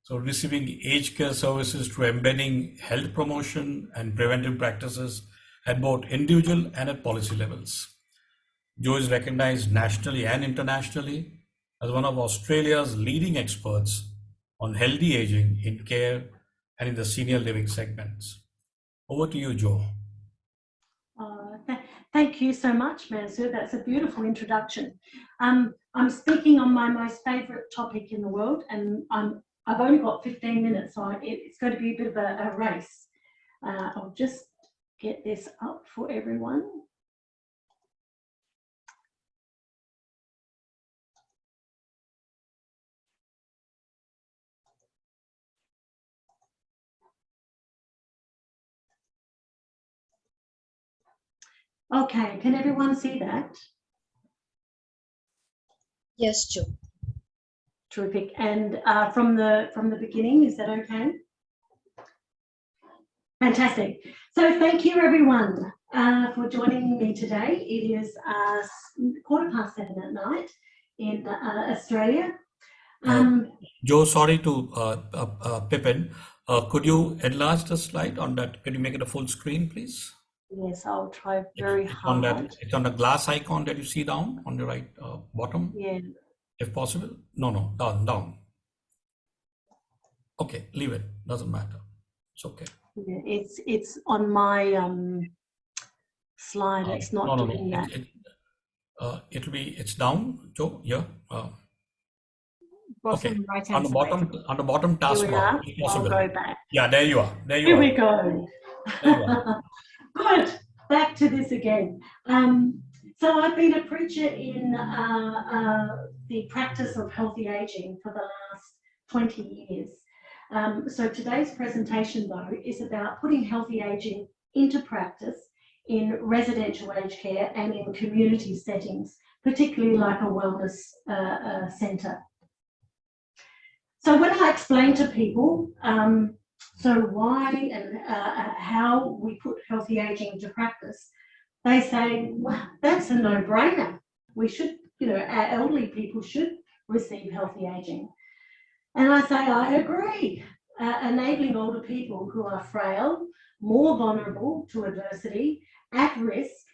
So receiving aged care services through embedding health promotion and preventive practices at both individual and at policy levels. Joe is recognized nationally and internationally as one of Australia's leading experts on healthy aging in care and in the senior living segments. Over to you, Joe. Thank you so much, Mansur. That's a beautiful introduction. I'm speaking on my most favourite topic in the world, and I've only got 15 minutes, so it's going to be a bit of a race. I'll just get this up for everyone. Okay, can everyone see that? Yes, Joe. Terrific. And from the beginning, is that okay? Fantastic. So thank you everyone for joining me today. It is 7:15 at night in Australia. Joe, sorry to pip in. Could you enlarge the slide on that? Can you make it a full screen, please? Yes, I'll try very hard. It's on the glass icon that you see down on the right bottom. Yeah. If possible. No, down. Okay, leave it. Doesn't matter. It's okay. Yeah, it's on my slide. It's not doing that. It's down, Joe. Yeah. Okay. Right On the bottom taskbar. If possible. I'll go back. Yeah, there you are. There you Here are. we go. There you are. Good. Back to this again. So I've been a preacher in the practice of healthy aging for the last 20 years. So today's presentation, though, is about putting healthy aging into practice in residential aged care and in community settings, particularly like a wellness centre. So when I explain to people so why and how we put healthy aging into practice, they say, well, that's a no-brainer. We should, our elderly people should receive healthy aging. And I say, I agree. Enabling older people who are frail, more vulnerable to adversity, at risk,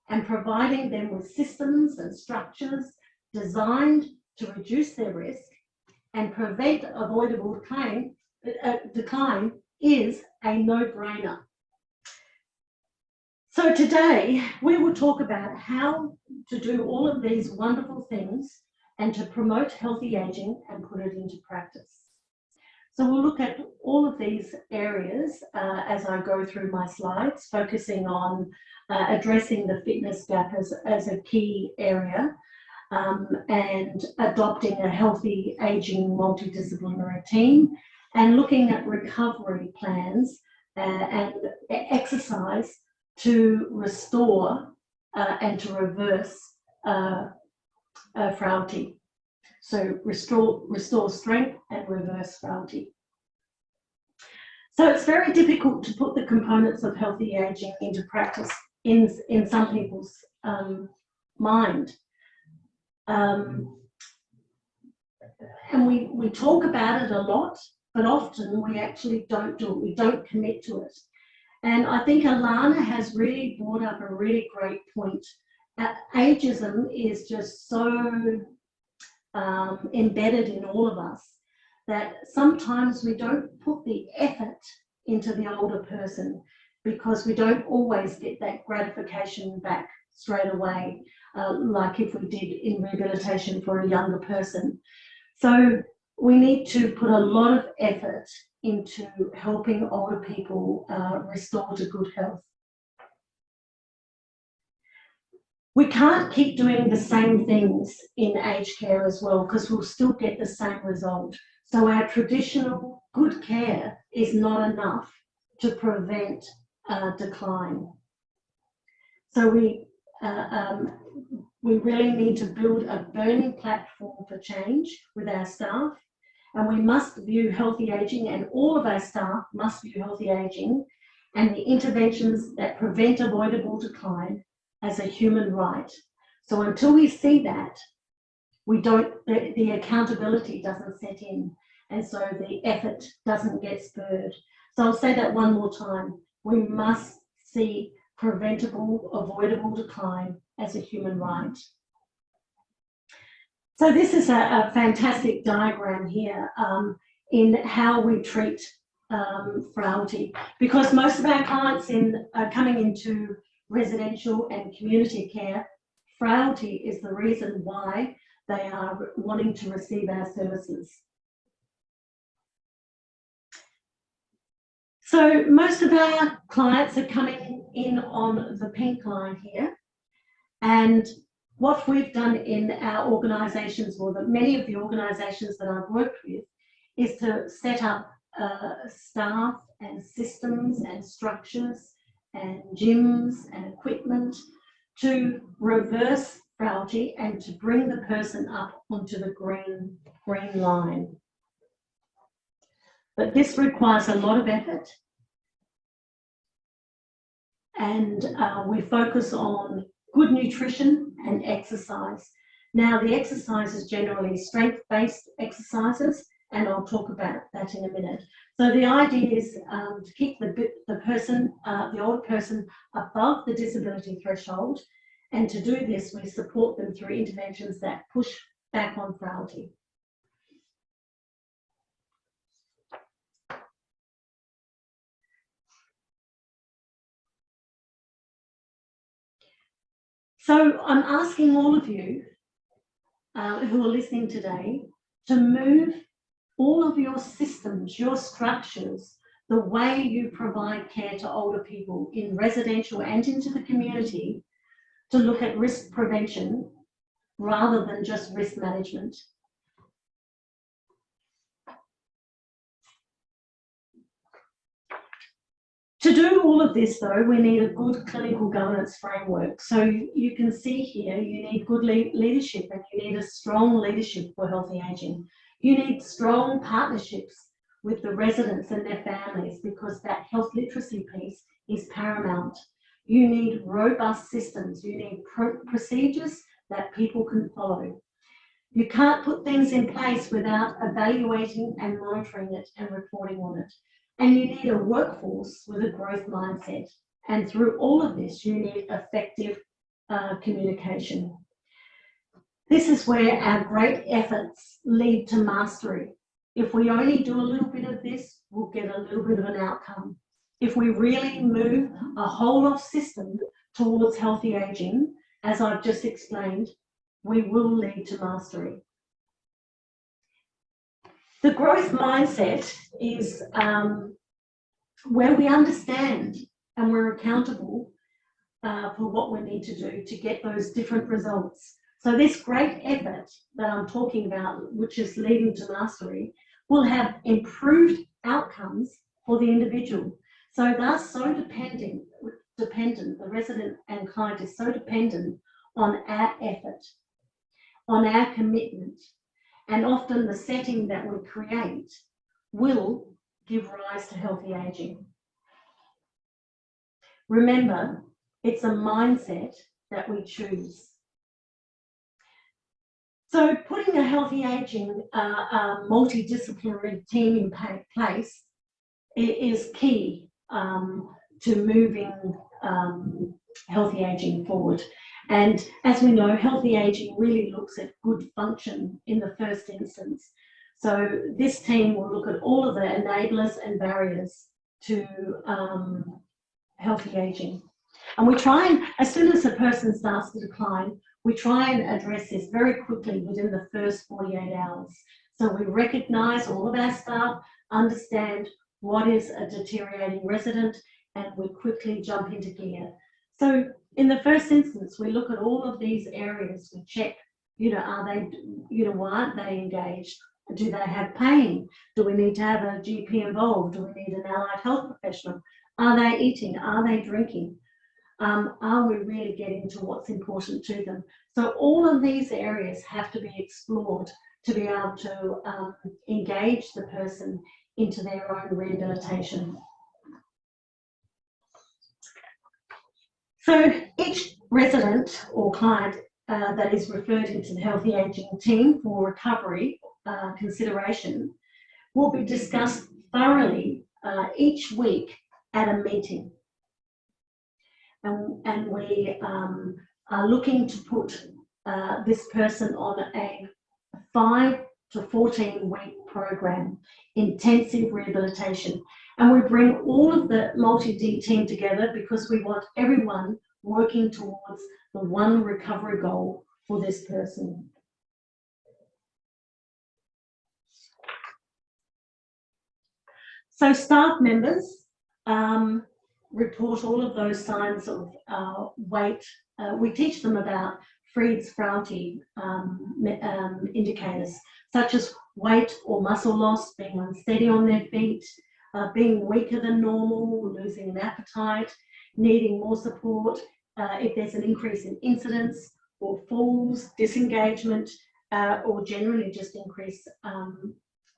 and providing them with systems and structures designed to reduce their risk and prevent avoidable decline is a no-brainer. So today we will talk about how to do all of these wonderful things and to promote healthy aging and put it into practice. So we'll look at all of these areas as I go through my slides, focusing on addressing the fitness gap as a key area, and adopting a healthy aging multidisciplinary team, and looking at recovery plans and exercise to restore and to reverse frailty. So restore strength and reverse frailty. So it's very difficult to put the components of healthy aging into practice in some people's mind. And we talk about it a lot, but often we actually don't do it. We don't commit to it. And I think Alana has really brought up a really great point. Ageism is just so embedded in all of us that sometimes we don't put the effort into the older person because we don't always get that gratification back straight away, like if we did in rehabilitation for a younger person. So we need to put a lot of effort into helping older people restore to good health. We can't keep doing the same things in aged care as well because we'll still get the same result. So our traditional good care is not enough to prevent decline. So we really need to build a burning platform for change with our staff, and we must view healthy aging, and all of our staff must view healthy aging and the interventions that prevent avoidable decline as a human right. So until we see that, the accountability doesn't set in. and so the effort doesn't get spurred. So I'll say that one more time. We must see preventable, avoidable decline as a human right. So this is a fantastic diagram here in how we treat frailty, because most of our clients coming into residential and community care, frailty is the reason why they are wanting to receive our services. So most of our clients are coming in on the pink line here, and what we've done in our organisations, or that many of the organisations that I've worked with, is to set up staff and systems and structures and gyms and equipment to reverse frailty and to bring the person up onto the green line. But this requires a lot of effort, and we focus on good nutrition and exercise. Now, the exercise is generally strength-based exercises, and I'll talk about that in a minute. So the idea is to keep the person, the older person, above the disability threshold, and to do this, we support them through interventions that push back on frailty. So I'm asking all of you who are listening today to move all of your systems, your structures, the way you provide care to older people in residential and into the community, to look at risk prevention rather than just risk management. To do all of this, though, we need a good clinical governance framework. So you can see here, you need good leadership, and you need a strong leadership for healthy ageing. You need strong partnerships with the residents and their families, because that health literacy piece is paramount. You need robust systems. You need procedures that people can follow. You can't put things in place without evaluating and monitoring it and reporting on it. And you need a workforce with a growth mindset. And through all of this, you need effective communication. This is where our great efforts lead to mastery. If we only do a little bit of this, we'll get a little bit of an outcome. If we really move a whole of system towards healthy ageing, as I've just explained, we will lead to mastery. The growth mindset is where we understand and we're accountable for what we need to do to get those different results. So this great effort that I'm talking about, which is leading to mastery, will have improved outcomes for the individual. So they're so dependent, the resident and client is so dependent on our effort, on our commitment, and often the setting that we create will give rise to healthy ageing. Remember, it's a mindset that we choose. So putting a healthy ageing multidisciplinary team in place is key to moving healthy ageing forward. And as we know, healthy ageing really looks at good function in the first instance. So this team will look at all of the enablers and barriers to healthy ageing. And we try and, as soon as a person starts to decline, we try and address this very quickly within the first 48 hours. So we recognise, all of our staff understand what is a deteriorating resident, and we quickly jump into gear. So in the first instance, we look at all of these areas. We check, are they, why aren't they engaged? Do they have pain? Do we need to have a GP involved? Do we need an allied health professional? Are they eating? Are they drinking? Are we really getting to what's important to them? So all of these areas have to be explored to be able to engage the person into their own rehabilitation. So each resident or client that is referred into the healthy ageing team for recovery consideration will be discussed thoroughly each week at a meeting. And we are looking to put this person on a 5 to 14 week program, intensive rehabilitation. And we bring all of the multi-D team together because we want everyone working towards the one recovery goal for this person. So staff members report all of those signs of weight. We teach them about Fried's-Fraunte indicators, such as weight or muscle loss, being unsteady on their feet, being weaker than normal, losing an appetite, needing more support, if there's an increase in incidence or falls, disengagement, or generally just increased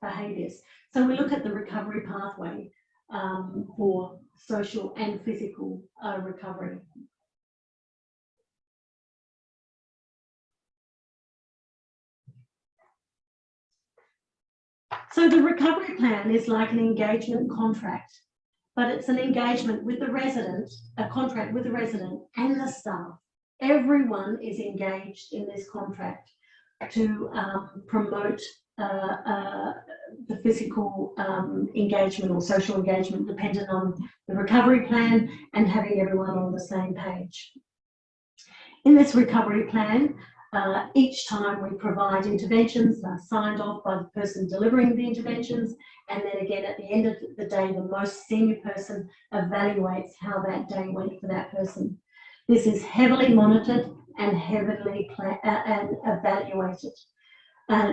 behaviours. So we look at the recovery pathway for social and physical recovery. So the recovery plan is like an engagement contract, but it's an engagement with the resident, a contract with the resident and the staff. Everyone is engaged in this contract to promote the physical engagement or social engagement dependent on the recovery plan and having everyone on the same page. In this recovery plan, each time we provide interventions that are signed off by the person delivering the interventions, and then again at the end of the day, the most senior person evaluates how that day went for that person. This is heavily monitored and heavily and evaluated.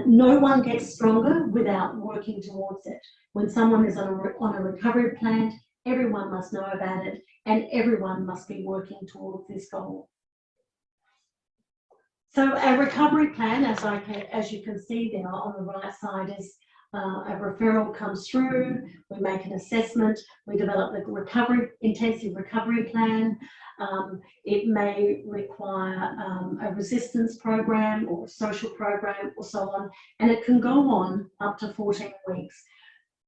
No one gets stronger without working towards it. When someone is on a recovery plan, everyone must know about it and everyone must be working towards this goal. So a recovery plan, as you can see there on the right side, is a referral comes through, we make an assessment, we develop the intensive recovery plan. It may require a resistance program or a social program or so on, and it can go on up to 14 weeks.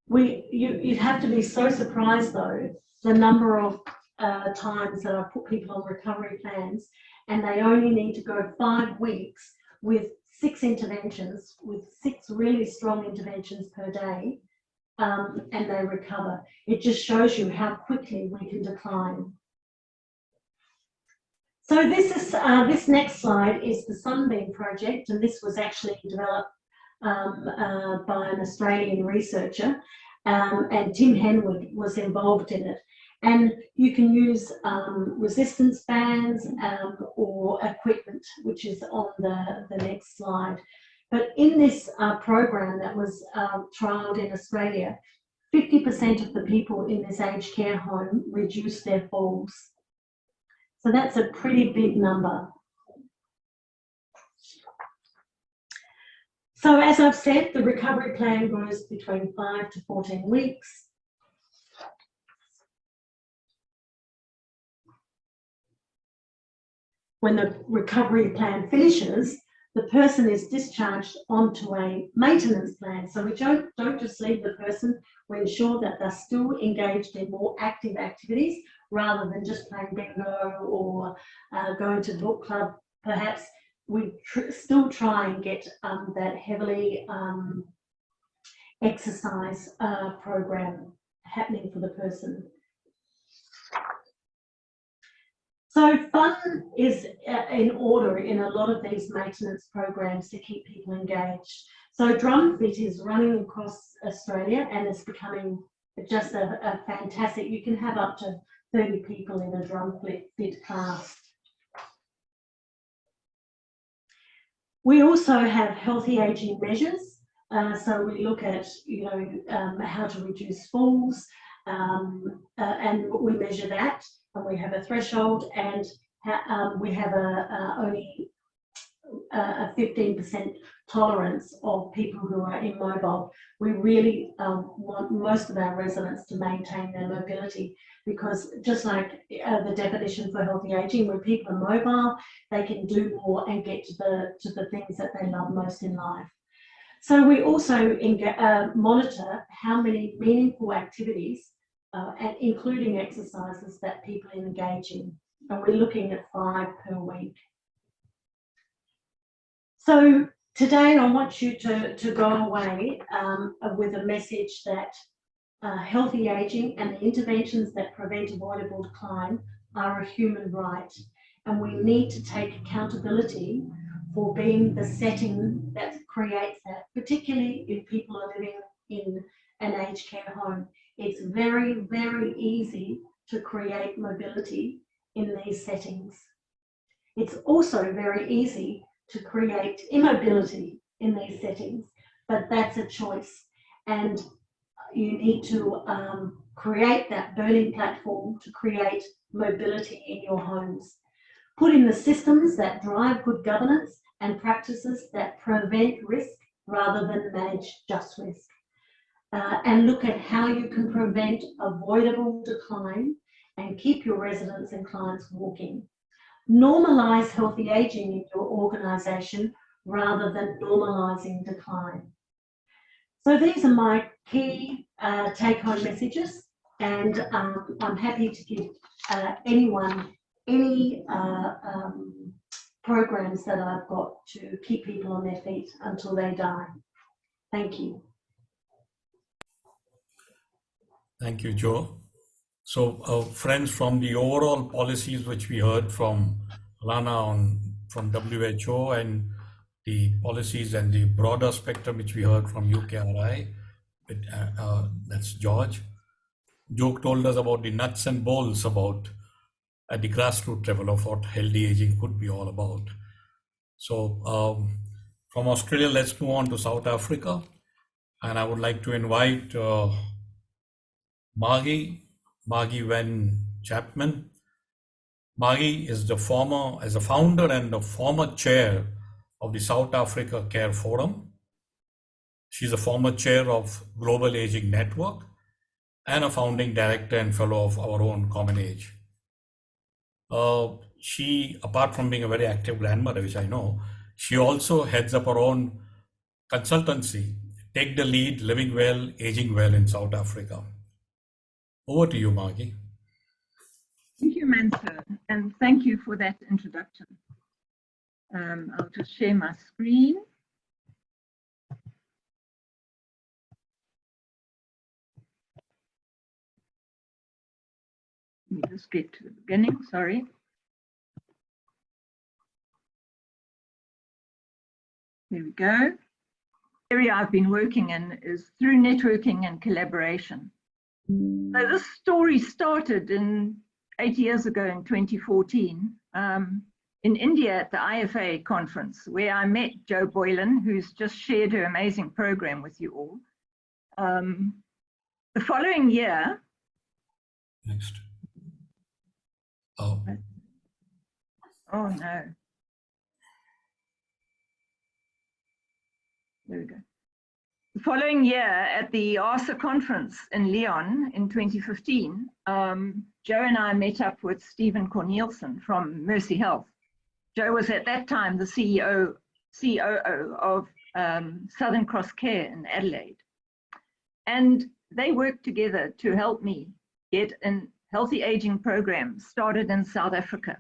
You'd have to be so surprised though, the number of times that I put people on recovery plans and they only need to go 5 weeks with 6 interventions, with 6 really strong interventions per day, and they recover. It just shows you how quickly we can decline. So this next slide is the Sunbeam project, and this was actually developed by an Australian researcher, and Tim Henwood was involved in it. And you can use resistance bands or equipment, which is on the next slide. But in this program that was trialled in Australia, 50% of the people in this aged care home reduced their falls. So that's a pretty big number. So as I've said, the recovery plan goes between 5 to 14 weeks. When the recovery plan finishes, the person is discharged onto a maintenance plan. So we don't just leave the person, we ensure that they're still engaged in more active activities rather than just playing bingo or going to book club. Perhaps we still try and get that heavily exercise program happening for the person. So fun is in order in a lot of these maintenance programs to keep people engaged. So Drum Fit is running across Australia and it's becoming just a fantastic, you can have up to 30 people in a Drum Fit class. We also have healthy aging measures. So we look at, how to reduce falls, and we measure that. And we have a threshold, and we have only a 15% tolerance of people who are immobile. We really want most of our residents to maintain their mobility, because just like the definition for healthy aging, when people are mobile, they can do more and get to the things that they love most in life. So we also monitor how many meaningful activities, and including exercises, that people engage in. And we're looking at 5 per week. So today I want you to go away with a message that healthy aging and the interventions that prevent avoidable decline are a human right. And we need to take accountability for being the setting that creates that, particularly if people are living in an aged care home. It's very, very easy to create mobility in these settings. It's also very easy to create immobility in these settings, but that's a choice. And you need to create that burning platform to create mobility in your homes. Put in the systems that drive good governance and practices that prevent risk rather than manage just risk. And look at how you can prevent avoidable decline and keep your residents and clients walking. Normalise healthy aging in your organisation rather than normalising decline. So these are my key take-home messages, and I'm happy to give anyone any programs that I've got to keep people on their feet until they die. Thank you. Thank you, Joe. So, friends, from the overall policies which we heard from Alana from WHO, and the policies and the broader spectrum which we heard from UKRI, that's George. Joe told us about the nuts and bolts about at the grassroots level of what healthy aging could be all about. So from Australia, let's move on to South Africa. And I would like to invite Margie Van Chapman. Margie is the founder and the former chair of the South Africa Care Forum. She's a former chair of Global Aging Network and a founding director and fellow of our own Common Age. She, apart from being a very active grandmother, which I know, she also heads up her own consultancy, Take the Lead, Living Well, Aging Well in South Africa. Over to you, Margie. Thank you, Mansur, and thank you for that introduction. I'll just share my screen. Let me just get to the beginning, sorry. There we go. The area I've been working in is through networking and collaboration. So this story started 8 years ago in 2014 in India at the IFA conference, where I met Jo Boylan, who's just shared her amazing program with you all. The following year, next. Oh no. There we go. The following year at the ARSA conference in Lyon in 2015, Jo and I met up with Stephen Cornelissen from Mercy Health. Jo was at that time the COO of Southern Cross Care in Adelaide. And they worked together to help me get a healthy aging program started in South Africa.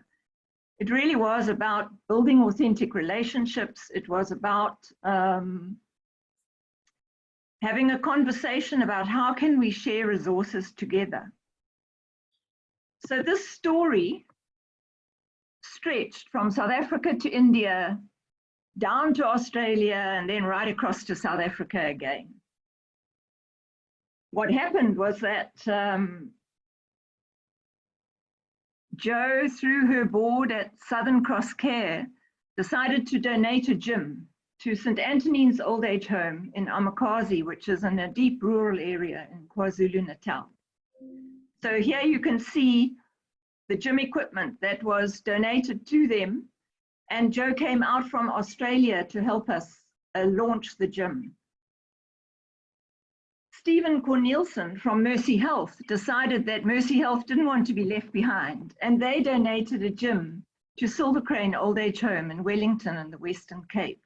It really was about building authentic relationships. It was about having a conversation about how can we share resources together. So this story stretched from South Africa to India, down to Australia, and then right across to South Africa again. What happened was that Jo, through her board at Southern Cross Care, decided to donate a gym to St. Antonine's Old Age Home in Amakazi, which is in a deep rural area in KwaZulu-Natal. So here you can see the gym equipment that was donated to them, and Jo came out from Australia to help us launch the gym. Stephen Cornelissen from Mercy Health decided that Mercy Health didn't want to be left behind, and they donated a gym to Silver Crane Old Age Home in Wellington in the Western Cape.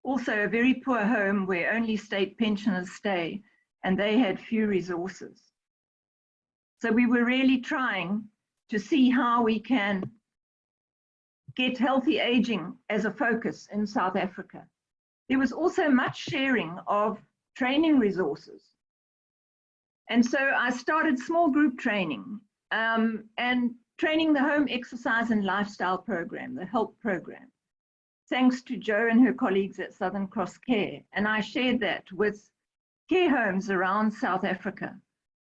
also a very poor home where only state pensioners stay, and they had few resources. So we were really trying to see how we can get healthy aging as a focus in South Africa. There was also much sharing of training resources. And so I started small group training and training the home exercise and lifestyle program, the HELP program, thanks to Jo and her colleagues at Southern Cross Care. And I shared that with care homes around South Africa,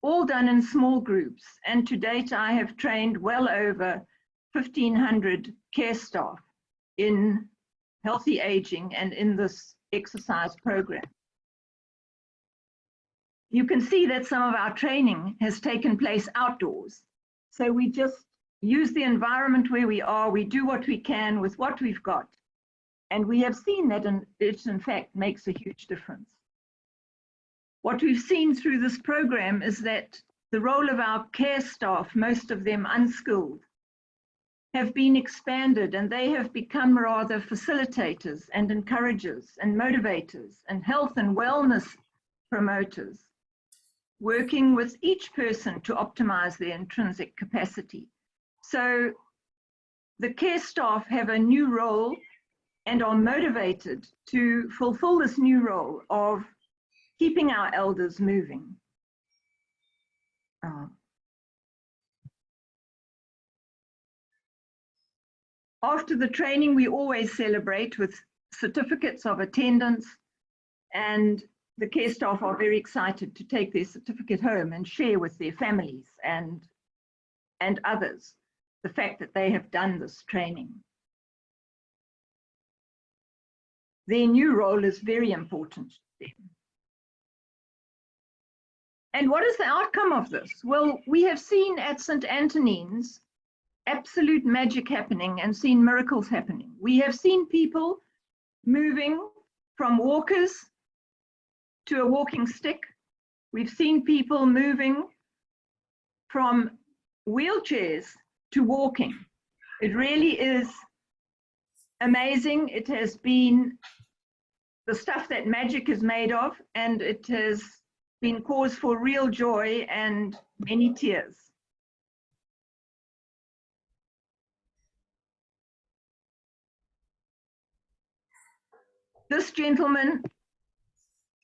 all done in small groups. And to date, I have trained well over 1,500 care staff in healthy aging and in this exercise program. You can see that some of our training has taken place outdoors. So we just use the environment where we are, we do what we can with what we've got. And we have seen that it in fact makes a huge difference. What we've seen through this program is that the role of our care staff, most of them unskilled, have been expanded, and they have become rather facilitators and encouragers and motivators and health and wellness promoters, working with each person to optimize their intrinsic capacity. So the care staff have a new role and are motivated to fulfill this new role of keeping our elders moving. After the training, we always celebrate with certificates of attendance, and the care staff are very excited to take their certificate home and share with their families and others the fact that they have done this training. Their new role is very important to them. And what is the outcome of this? Well, we have seen at St. Antonine's absolute magic happening and seen miracles happening. We have seen people moving from walkers to a walking stick. We've seen people moving from wheelchairs to walking. It really is amazing. It has been the stuff that magic is made of, and it has been cause for real joy and many tears. This gentleman,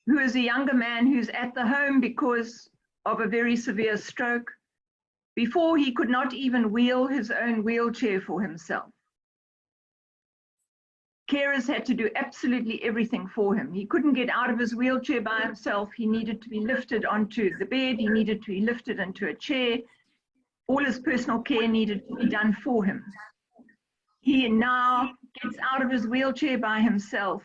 who is a younger man who's at the home because of a very severe stroke, before he could not even wheel his own wheelchair for himself. Carers had to do absolutely everything for him. He couldn't get out of his wheelchair by himself. He needed to be lifted onto the bed. He needed to be lifted into a chair. All his personal care needed to be done for him. He now gets out of his wheelchair by himself.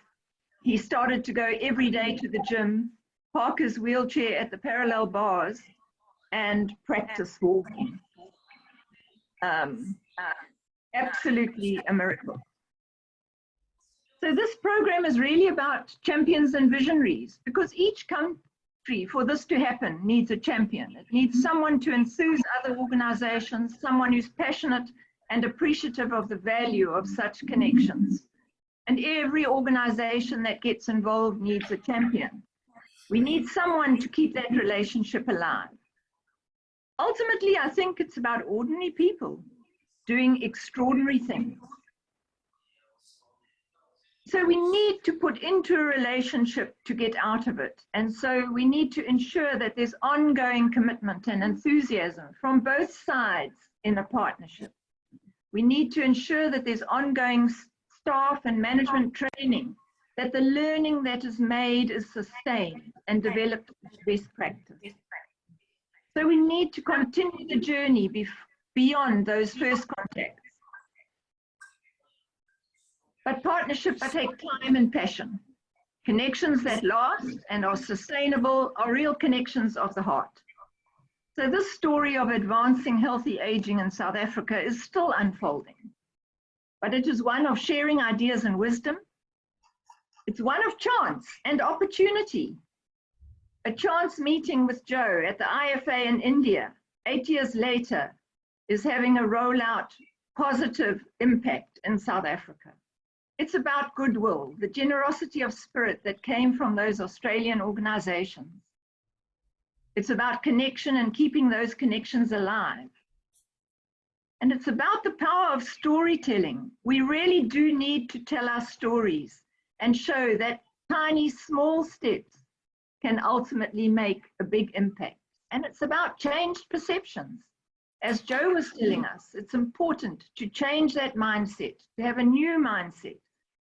He started to go every day to the gym, park his wheelchair at the parallel bars, and practice walking. Absolutely a miracle. So this program is really about champions and visionaries, because each country, for this to happen, needs a champion. It needs someone to enthuse other organizations, someone who's passionate and appreciative of the value of such connections. And every organization that gets involved needs a champion. We need someone to keep that relationship alive. Ultimately, I think it's about ordinary people doing extraordinary things. So we need to put into a relationship to get out of it. And so we need to ensure that there's ongoing commitment and enthusiasm from both sides in a partnership. We need to ensure that there's ongoing staff and management training, that the learning that is made is sustained and developed as best practice. So we need to continue the journey beyond those first contacts. But partnerships take time and passion. Connections that last and are sustainable are real connections of the heart. So this story of advancing healthy aging in South Africa is still unfolding. But it is one of sharing ideas and wisdom. It's one of chance and opportunity. A chance meeting with Jo at the IFA in India 8 years later is having a rollout positive impact in South Africa. It's about goodwill, the generosity of spirit that came from those Australian organizations. It's about connection and keeping those connections alive. And it's about the power of storytelling. We really do need to tell our stories and show that tiny, small steps can ultimately make a big impact. And it's about changed perceptions. As Joe was telling us, it's important to change that mindset, to have a new mindset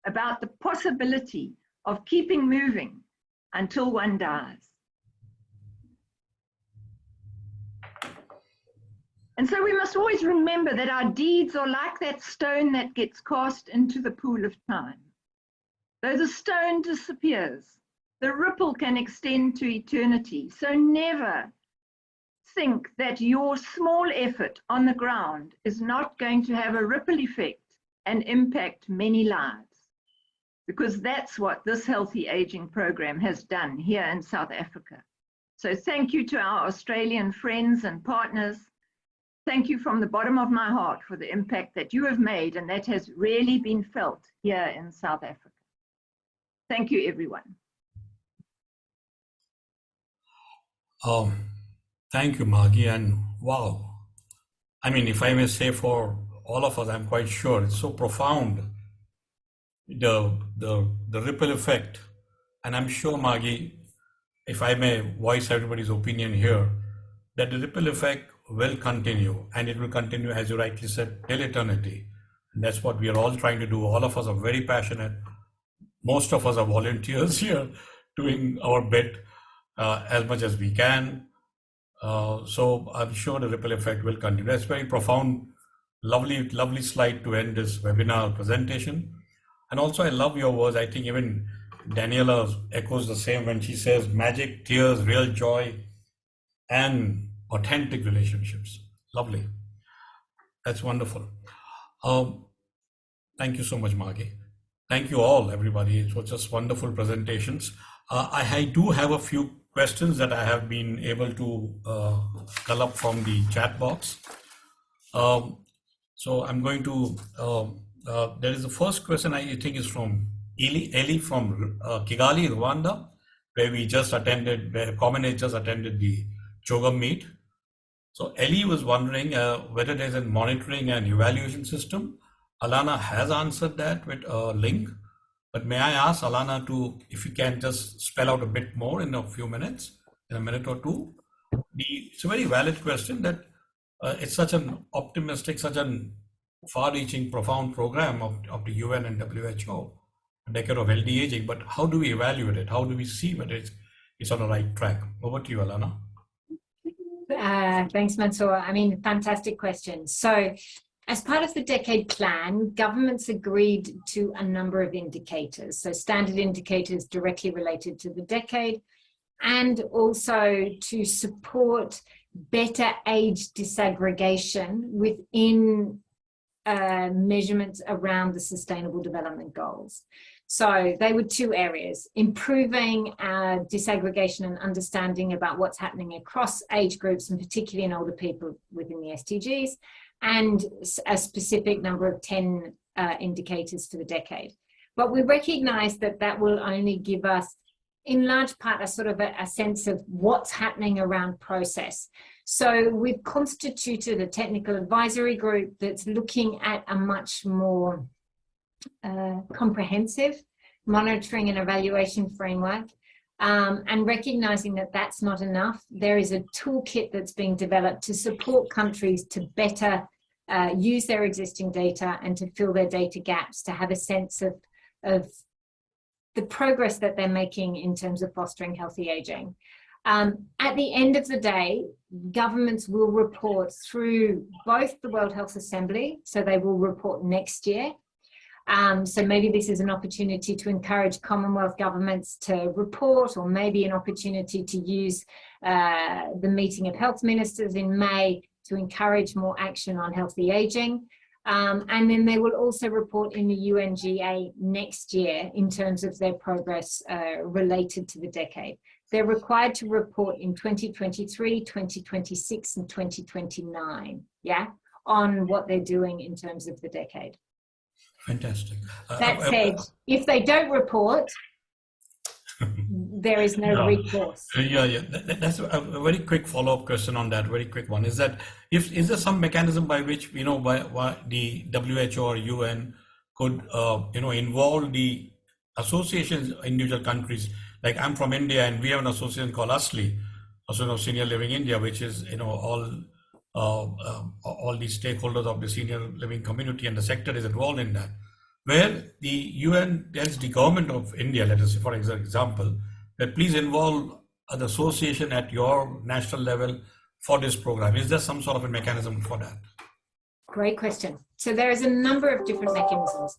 about the possibility of keeping moving until one dies. And so we must always remember that our deeds are like that stone that gets cast into the pool of time. Though the stone disappears, the ripple can extend to eternity. So never think that your small effort on the ground is not going to have a ripple effect and impact many lives, because that's what this Healthy Aging program has done here in South Africa. So thank you to our Australian friends and partners. Thank you from the bottom of my heart for the impact that you have made and that has really been felt here in South Africa. Thank you, everyone. Thank you, Margie, and wow. I mean, if I may say for all of us, I'm quite sure it's so profound, the ripple effect. And I'm sure, Margie, if I may voice everybody's opinion here, that the ripple effect will continue, and it will continue, as you rightly said, till eternity. And that's what we are all trying to do. All of us are very passionate. Most of us are volunteers here doing our bit as much as we can. So I'm sure the ripple effect will continue. That's very profound, lovely slide to end this webinar presentation. And also I love your words. I think even Daniela echoes the same when she says magic, tears, real joy, and authentic relationships. Lovely. That's wonderful. Thank you so much, Margie. Thank you all, everybody. It was just wonderful presentations. I do have a few questions that I have been able to cull up from the chat box. So I'm going to, there is the first question I think is from Eli from Kigali, Rwanda, where we just attended, where Commonwealth just attended the CHOGM meet. So Ellie was wondering whether there's a monitoring and evaluation system. Alana has answered that with a link, but may I ask Alana to, if you can just spell out a bit more in a few minutes, in a minute or two. It's a very valid question that it's such an optimistic, such an far-reaching, profound program of the UN and WHO, a decade of healthy aging, but how do we evaluate it? How do we see whether it's on the right track? Over to you, Alana. Thanks, Mansoor. I mean, fantastic question. So as part of the decade plan, governments agreed to a number of indicators. So standard indicators directly related to the decade, and also to support better age disaggregation within measurements around the Sustainable Development Goals. So they were two areas: improving disaggregation and understanding about what's happening across age groups, and particularly in older people within the SDGs, and a specific number of 10 indicators for the decade. But we recognize that that will only give us, in large part, a sort of a sense of what's happening around process. So we've constituted a technical advisory group that's looking at a much more comprehensive monitoring and evaluation framework, and recognizing that that's not enough. There is a toolkit that's being developed to support countries to better use their existing data and to fill their data gaps, to have a sense of the progress that they're making in terms of fostering healthy aging. At the end of the day, governments will report through both the World Health Assembly, so they will report next year. So maybe this is an opportunity to encourage Commonwealth governments to report, or maybe an opportunity to use the meeting of health ministers in May to encourage more action on healthy aging. And then they will also report in the UNGA next year in terms of their progress related to the decade. They're required to report in 2023, 2026, and 2029, yeah, on what they're doing in terms of the decade. Fantastic. That said, if they don't report, there is no recourse. Yeah. That's a very quick follow-up question on that. Very quick one is that is there some mechanism by which by the WHO or UN could involve the associations individual countries? Like I'm from India and we have an association called ASLI, Association of Senior Living India, which is all the stakeholders of the senior living community and the sector is involved in that. Where the UN tells the government of India, let us say for example, that please involve the association at your national level for this program. Is there some sort of a mechanism for that? Great question. So there is a number of different mechanisms.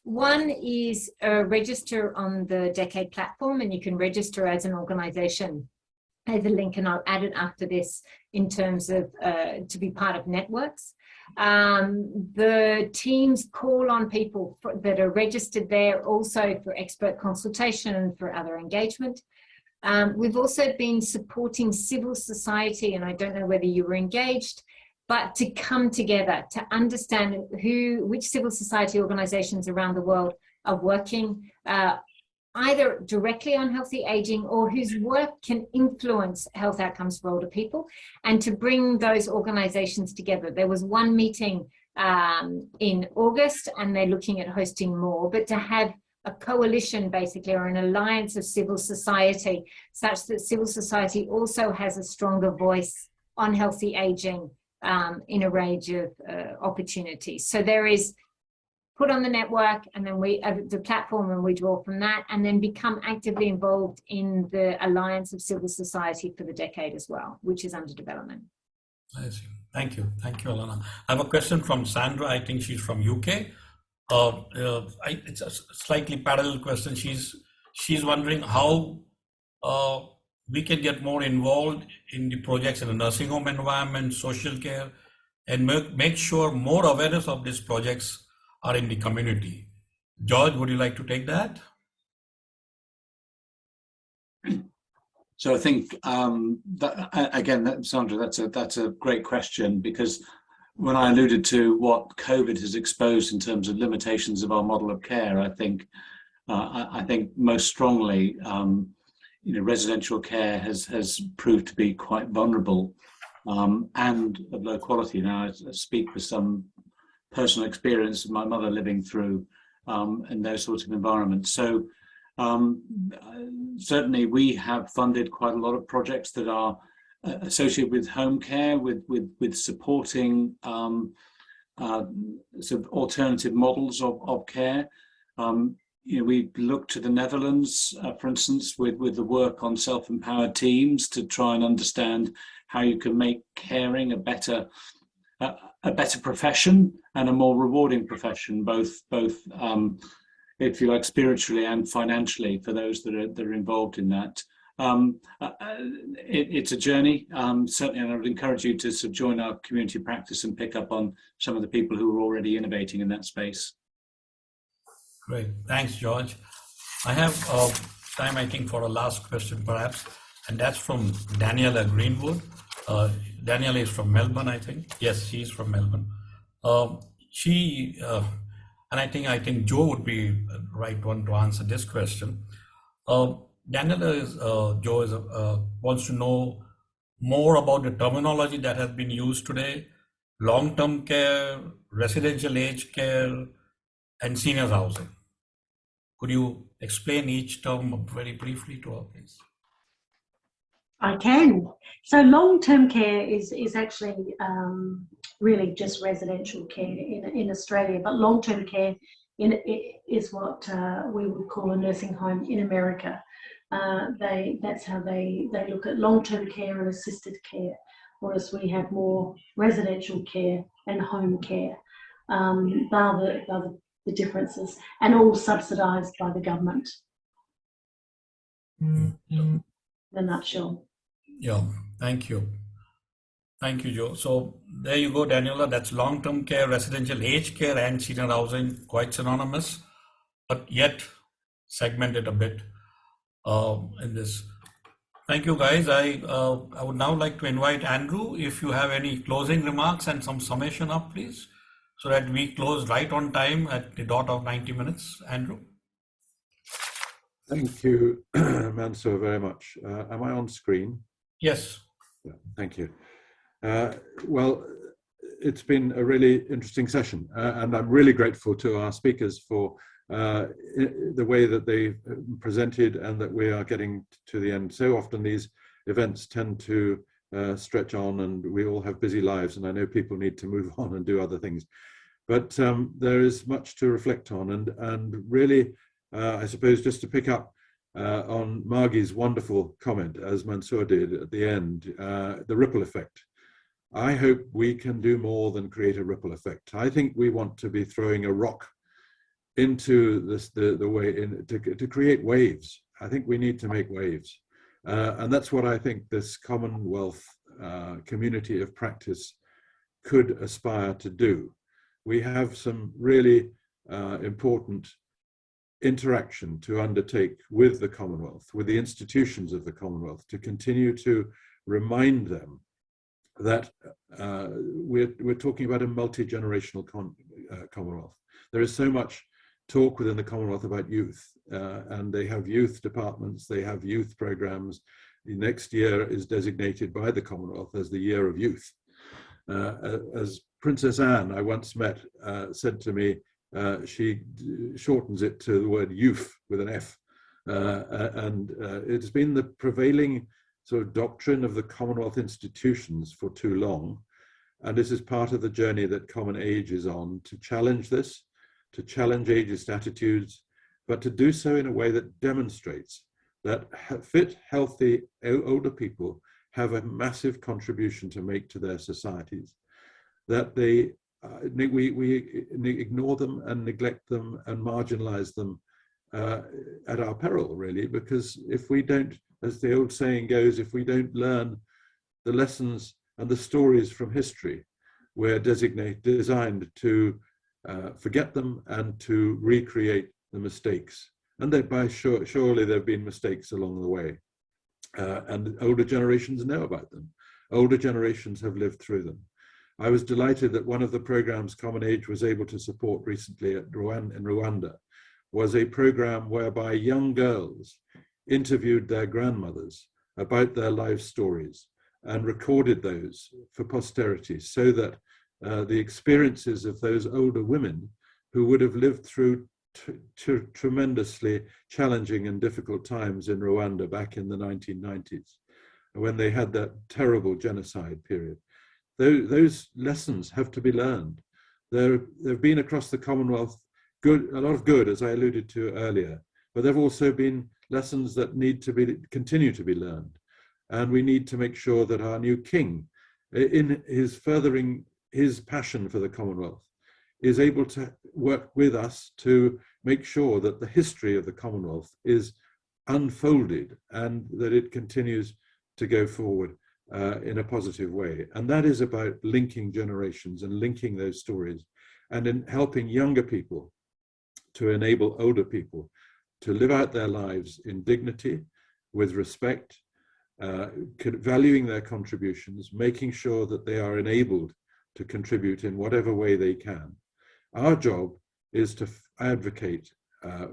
One is register on the Decade platform, and you can register as an organization. I have a link and I'll add it after this in terms of to be part of networks. The teams call on people that are registered there also for expert consultation and for other engagement. We've also been supporting civil society, and I don't know whether you were engaged, but to come together to understand which civil society organizations around the world are working either directly on healthy aging or whose work can influence health outcomes for older people, and to bring those organizations together. There was one meeting in August, and they're looking at hosting more, but to have a coalition basically, or an alliance of civil society, such that civil society also has a stronger voice on healthy aging in a range of opportunities. So there is put on the network, and then the platform, and we draw from that, and then become actively involved in the Alliance of Civil Society for the Decade as well, which is under development. I see. Thank you, Alana. I have a question from Sandra. I think she's from UK. It's a slightly parallel question. She's wondering how we can get more involved in the projects in the nursing home environment, social care, and make sure more awareness of these projects are in the community. George, would you like to take that? So I think Sandra, that's a great question, because when I alluded to what COVID has exposed in terms of limitations of our model of care, I think most strongly, residential care has proved to be quite vulnerable and of low quality. Now, I speak with some personal experience of my mother living through in those sorts of environments. So certainly we have funded quite a lot of projects that are associated with home care, with supporting sort of alternative models of care. We look to the Netherlands, for instance, with the work on self-empowered teams to try and understand how you can make caring a better profession and a more rewarding profession, both if you like, spiritually and financially for those that are involved in that. It's a journey, certainly, and I would encourage you to sort of join our community practice and pick up on some of the people who are already innovating in that space. Great, thanks, George. I have time, I think, for a last question, perhaps, and that's from Daniela Greenwood. Daniela is from Melbourne, I think. Yes, she's from Melbourne. And I think Joe would be the right one to answer this question. Joe wants to know more about the terminology that has been used today: long-term care, residential aged care, and seniors housing. Could you explain each term very briefly to us, please? I can. So long-term care is actually really just residential care in Australia, but long-term care is what we would call a nursing home in America. That's how they look at long-term care and assisted care, whereas we have more residential care and home care. The differences, and all subsidised by the government. In a nutshell. Yeah, thank you. Thank you, Joe. So there you go, Daniela. That's long-term care, residential aged care, and senior housing, quite synonymous, but yet segmented a bit in this. Thank you, guys. I would now like to invite Andrew, if you have any closing remarks and some summation up, please. so that we close right on time at the dot of 90 minutes, Andrew? Thank you, Mansour, very much. Am I on screen? Yes. Yeah, thank you. Well, it's been a really interesting session, and I'm really grateful to our speakers for the way that they presented and that we are getting to the end. So often these events tend to stretch on, and we all have busy lives, and I know people need to move on and do other things. But there is much to reflect on, and really, I suppose, just to pick up on Margie's wonderful comment, as Mansour did at the end, the ripple effect. I hope we can do more than create a ripple effect. I think we want to be throwing a rock into this, the way in to create waves. I think we need to make waves. And that's what I think this Commonwealth community of practice could aspire to do. We have some really important interaction to undertake with the Commonwealth, with the institutions of the Commonwealth, to continue to remind them that we're talking about a multi-generational Commonwealth. There is so much talk within the Commonwealth about youth, and they have youth departments, they have youth programs. The next year is designated by the Commonwealth as the Year of Youth. As Princess Anne, I once met, said to me, she shortens it to the word youth with an F. And it's been the prevailing sort of doctrine of the Commonwealth institutions for too long. And this is part of the journey that Common Age is on, to challenge this, to challenge ageist attitudes, but to do so in a way that demonstrates that fit, healthy, older people have a massive contribution to make to their societies, that we ignore them and neglect them and marginalize them at our peril, really, because if we don't, as the old saying goes, if we don't learn the lessons and the stories from history, we're designed to forget them and to recreate the mistakes. And surely there have been mistakes along the way. And older generations know about them. Older generations have lived through them. I was delighted that one of the programs Common Age was able to support recently in Rwanda was a program whereby young girls interviewed their grandmothers about their life stories and recorded those for posterity, so that the experiences of those older women who would have lived through tremendously challenging and difficult times in Rwanda back in the 1990s, when they had that terrible genocide period. Those lessons have to be learned. There have been across the Commonwealth a lot of good, as I alluded to earlier, but there have also been lessons that need to continue to be learned. And we need to make sure that our new king, in his furthering his passion for the Commonwealth, is able to work with us to make sure that the history of the Commonwealth is unfolded and that it continues to go forward in a positive way. And that is about linking generations and linking those stories, and in helping younger people to enable older people to live out their lives in dignity, with respect, valuing their contributions, making sure that they are enabled to contribute in whatever way they can. Our job is to advocate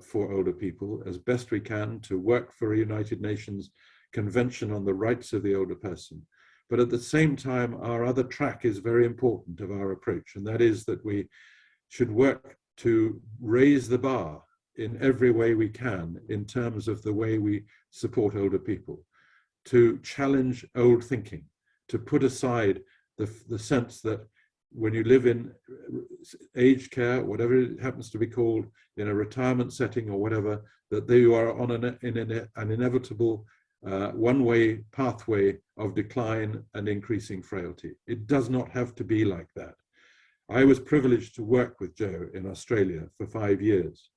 for older people as best we can, to work for a United Nations Convention on the Rights of the Older Person. But at the same time, our other track is very important of our approach, and that is that we should work to raise the bar in every way we can in terms of the way we support older people, to challenge old thinking, to put aside the sense that when you live in aged care, whatever it happens to be called, in a retirement setting or whatever, that you are on an inevitable one-way pathway of decline and increasing frailty. It does not have to be like that. I was privileged to work with Jo in Australia for 5 years,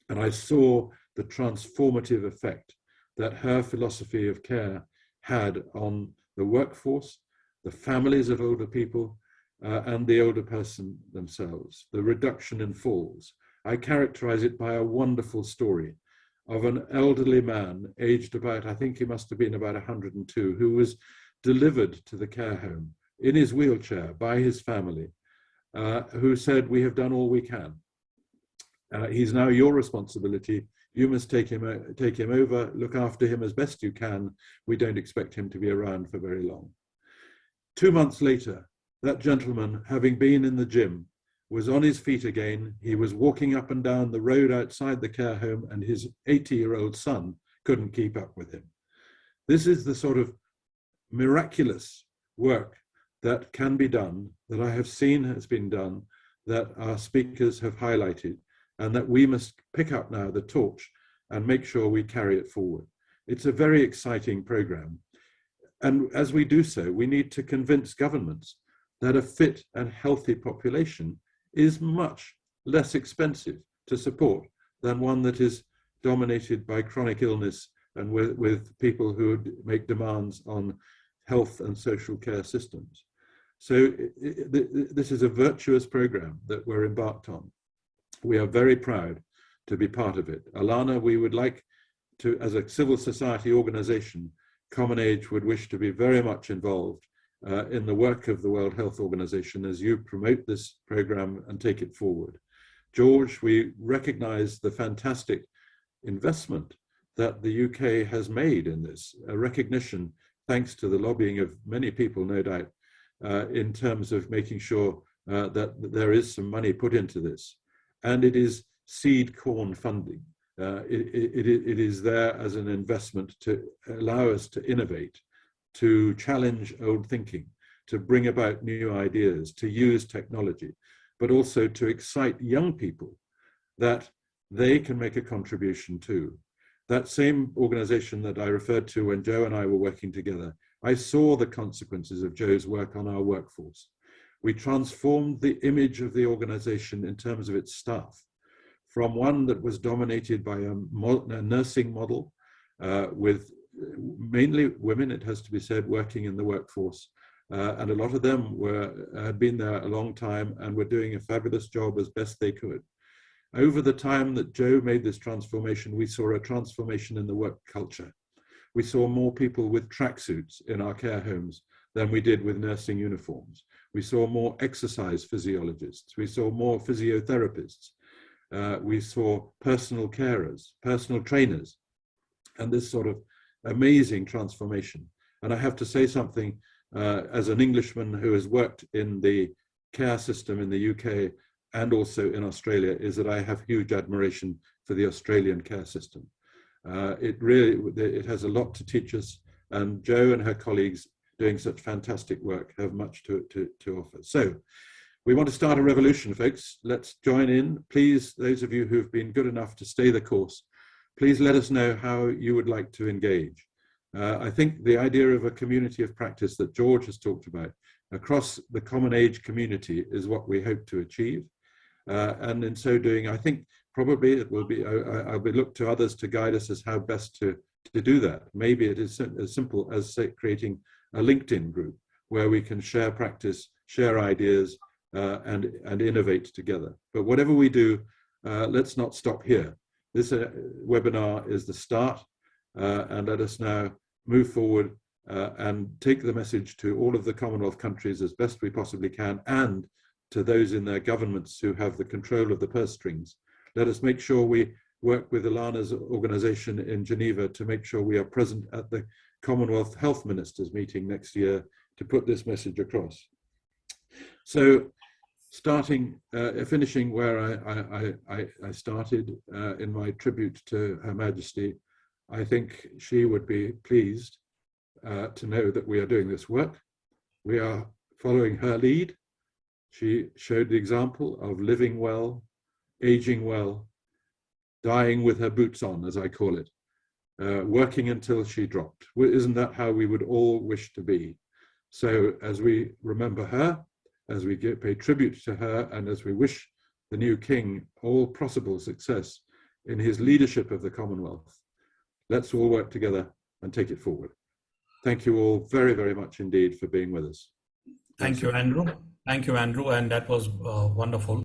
and I saw the transformative effect that her philosophy of care had on the workforce, the families of older people, and the older person themselves, the reduction in falls. I characterize it by a wonderful story of an elderly man aged about, I think he must have been about 102, who was delivered to the care home in his wheelchair by his family. who said, "We have done all we can. He's now your responsibility. You must take him over, look after him as best you can. We don't expect him to be around for very long." 2 months later, that gentleman, having been in the gym, was on his feet again. He was walking up and down the road outside the care home, and his 80-year-old son couldn't keep up with him. This is the sort of miraculous work that can be done, that I have seen has been done, that our speakers have highlighted, and that we must pick up now the torch and make sure we carry it forward. It's a very exciting program. And as we do so, we need to convince governments that a fit and healthy population is much less expensive to support than one that is dominated by chronic illness and with people who make demands on health and social care systems. So this is a virtuous program that we're embarked on. We are very proud to be part of it. Alana, we would like to, as a civil society organization, Common Age would wish to be very much involved in the work of the World Health Organization as you promote this program and take it forward. George, we recognize the fantastic investment that the UK has made in this, a recognition, thanks to the lobbying of many people, no doubt, in terms of making sure that there is some money put into this. And it is seed corn funding. It is there as an investment to allow us to innovate, to challenge old thinking, to bring about new ideas, to use technology, but also to excite young people that they can make a contribution too. That same organization that I referred to when Joe and I were working together, I saw the consequences of Joe's work on our workforce. We transformed the image of the organization in terms of its staff from one that was dominated by a nursing model with mainly women, it has to be said, working in the workforce. And a lot of them had been there a long time and were doing a fabulous job as best they could. Over the time that Joe made this transformation, we saw a transformation in the work culture. We saw more people with tracksuits in our care homes than we did with nursing uniforms. We saw more exercise physiologists. We saw more physiotherapists. We saw personal carers, personal trainers, and this sort of amazing transformation. And I have to say something as an Englishman who has worked in the care system in the UK and also in Australia, is that I have huge admiration for the Australian care system. It has a lot to teach us, and Jo and her colleagues doing such fantastic work have much to offer. So we want to start a revolution, folks. Let's join in. Please, those of you who've been good enough to stay the course, please let us know how you would like to engage. I think the idea of a community of practice that George has talked about across the Common Age community is what we hope to achieve. And in so doing, I think probably it will be, I'll be look to others to guide us as how best to do that. Maybe it is as simple as, say, creating a LinkedIn group where we can share practice, share ideas, and innovate together. But whatever we do, let's not stop here. This webinar is the start, and let us now move forward and take the message to all of the Commonwealth countries as best we possibly can, and to those in their governments who have the control of the purse strings. Let us make sure we work with Alana's organization in Geneva to make sure we are present at the Commonwealth Health Ministers meeting next year to put this message across. So finishing where I started in my tribute to Her Majesty, I think she would be pleased to know that we are doing this work. We are following her lead. She showed the example of living well, aging well, dying with her boots on, as I call it, working until she dropped. Isn't that how we would all wish to be? So as we remember her, as we pay tribute to her, and as we wish the new king all possible success in his leadership of the Commonwealth, let's all work together and take it forward. Thank you all very, very much indeed for being with us. Thank you, Andrew. Thank you, Andrew. And that was wonderful.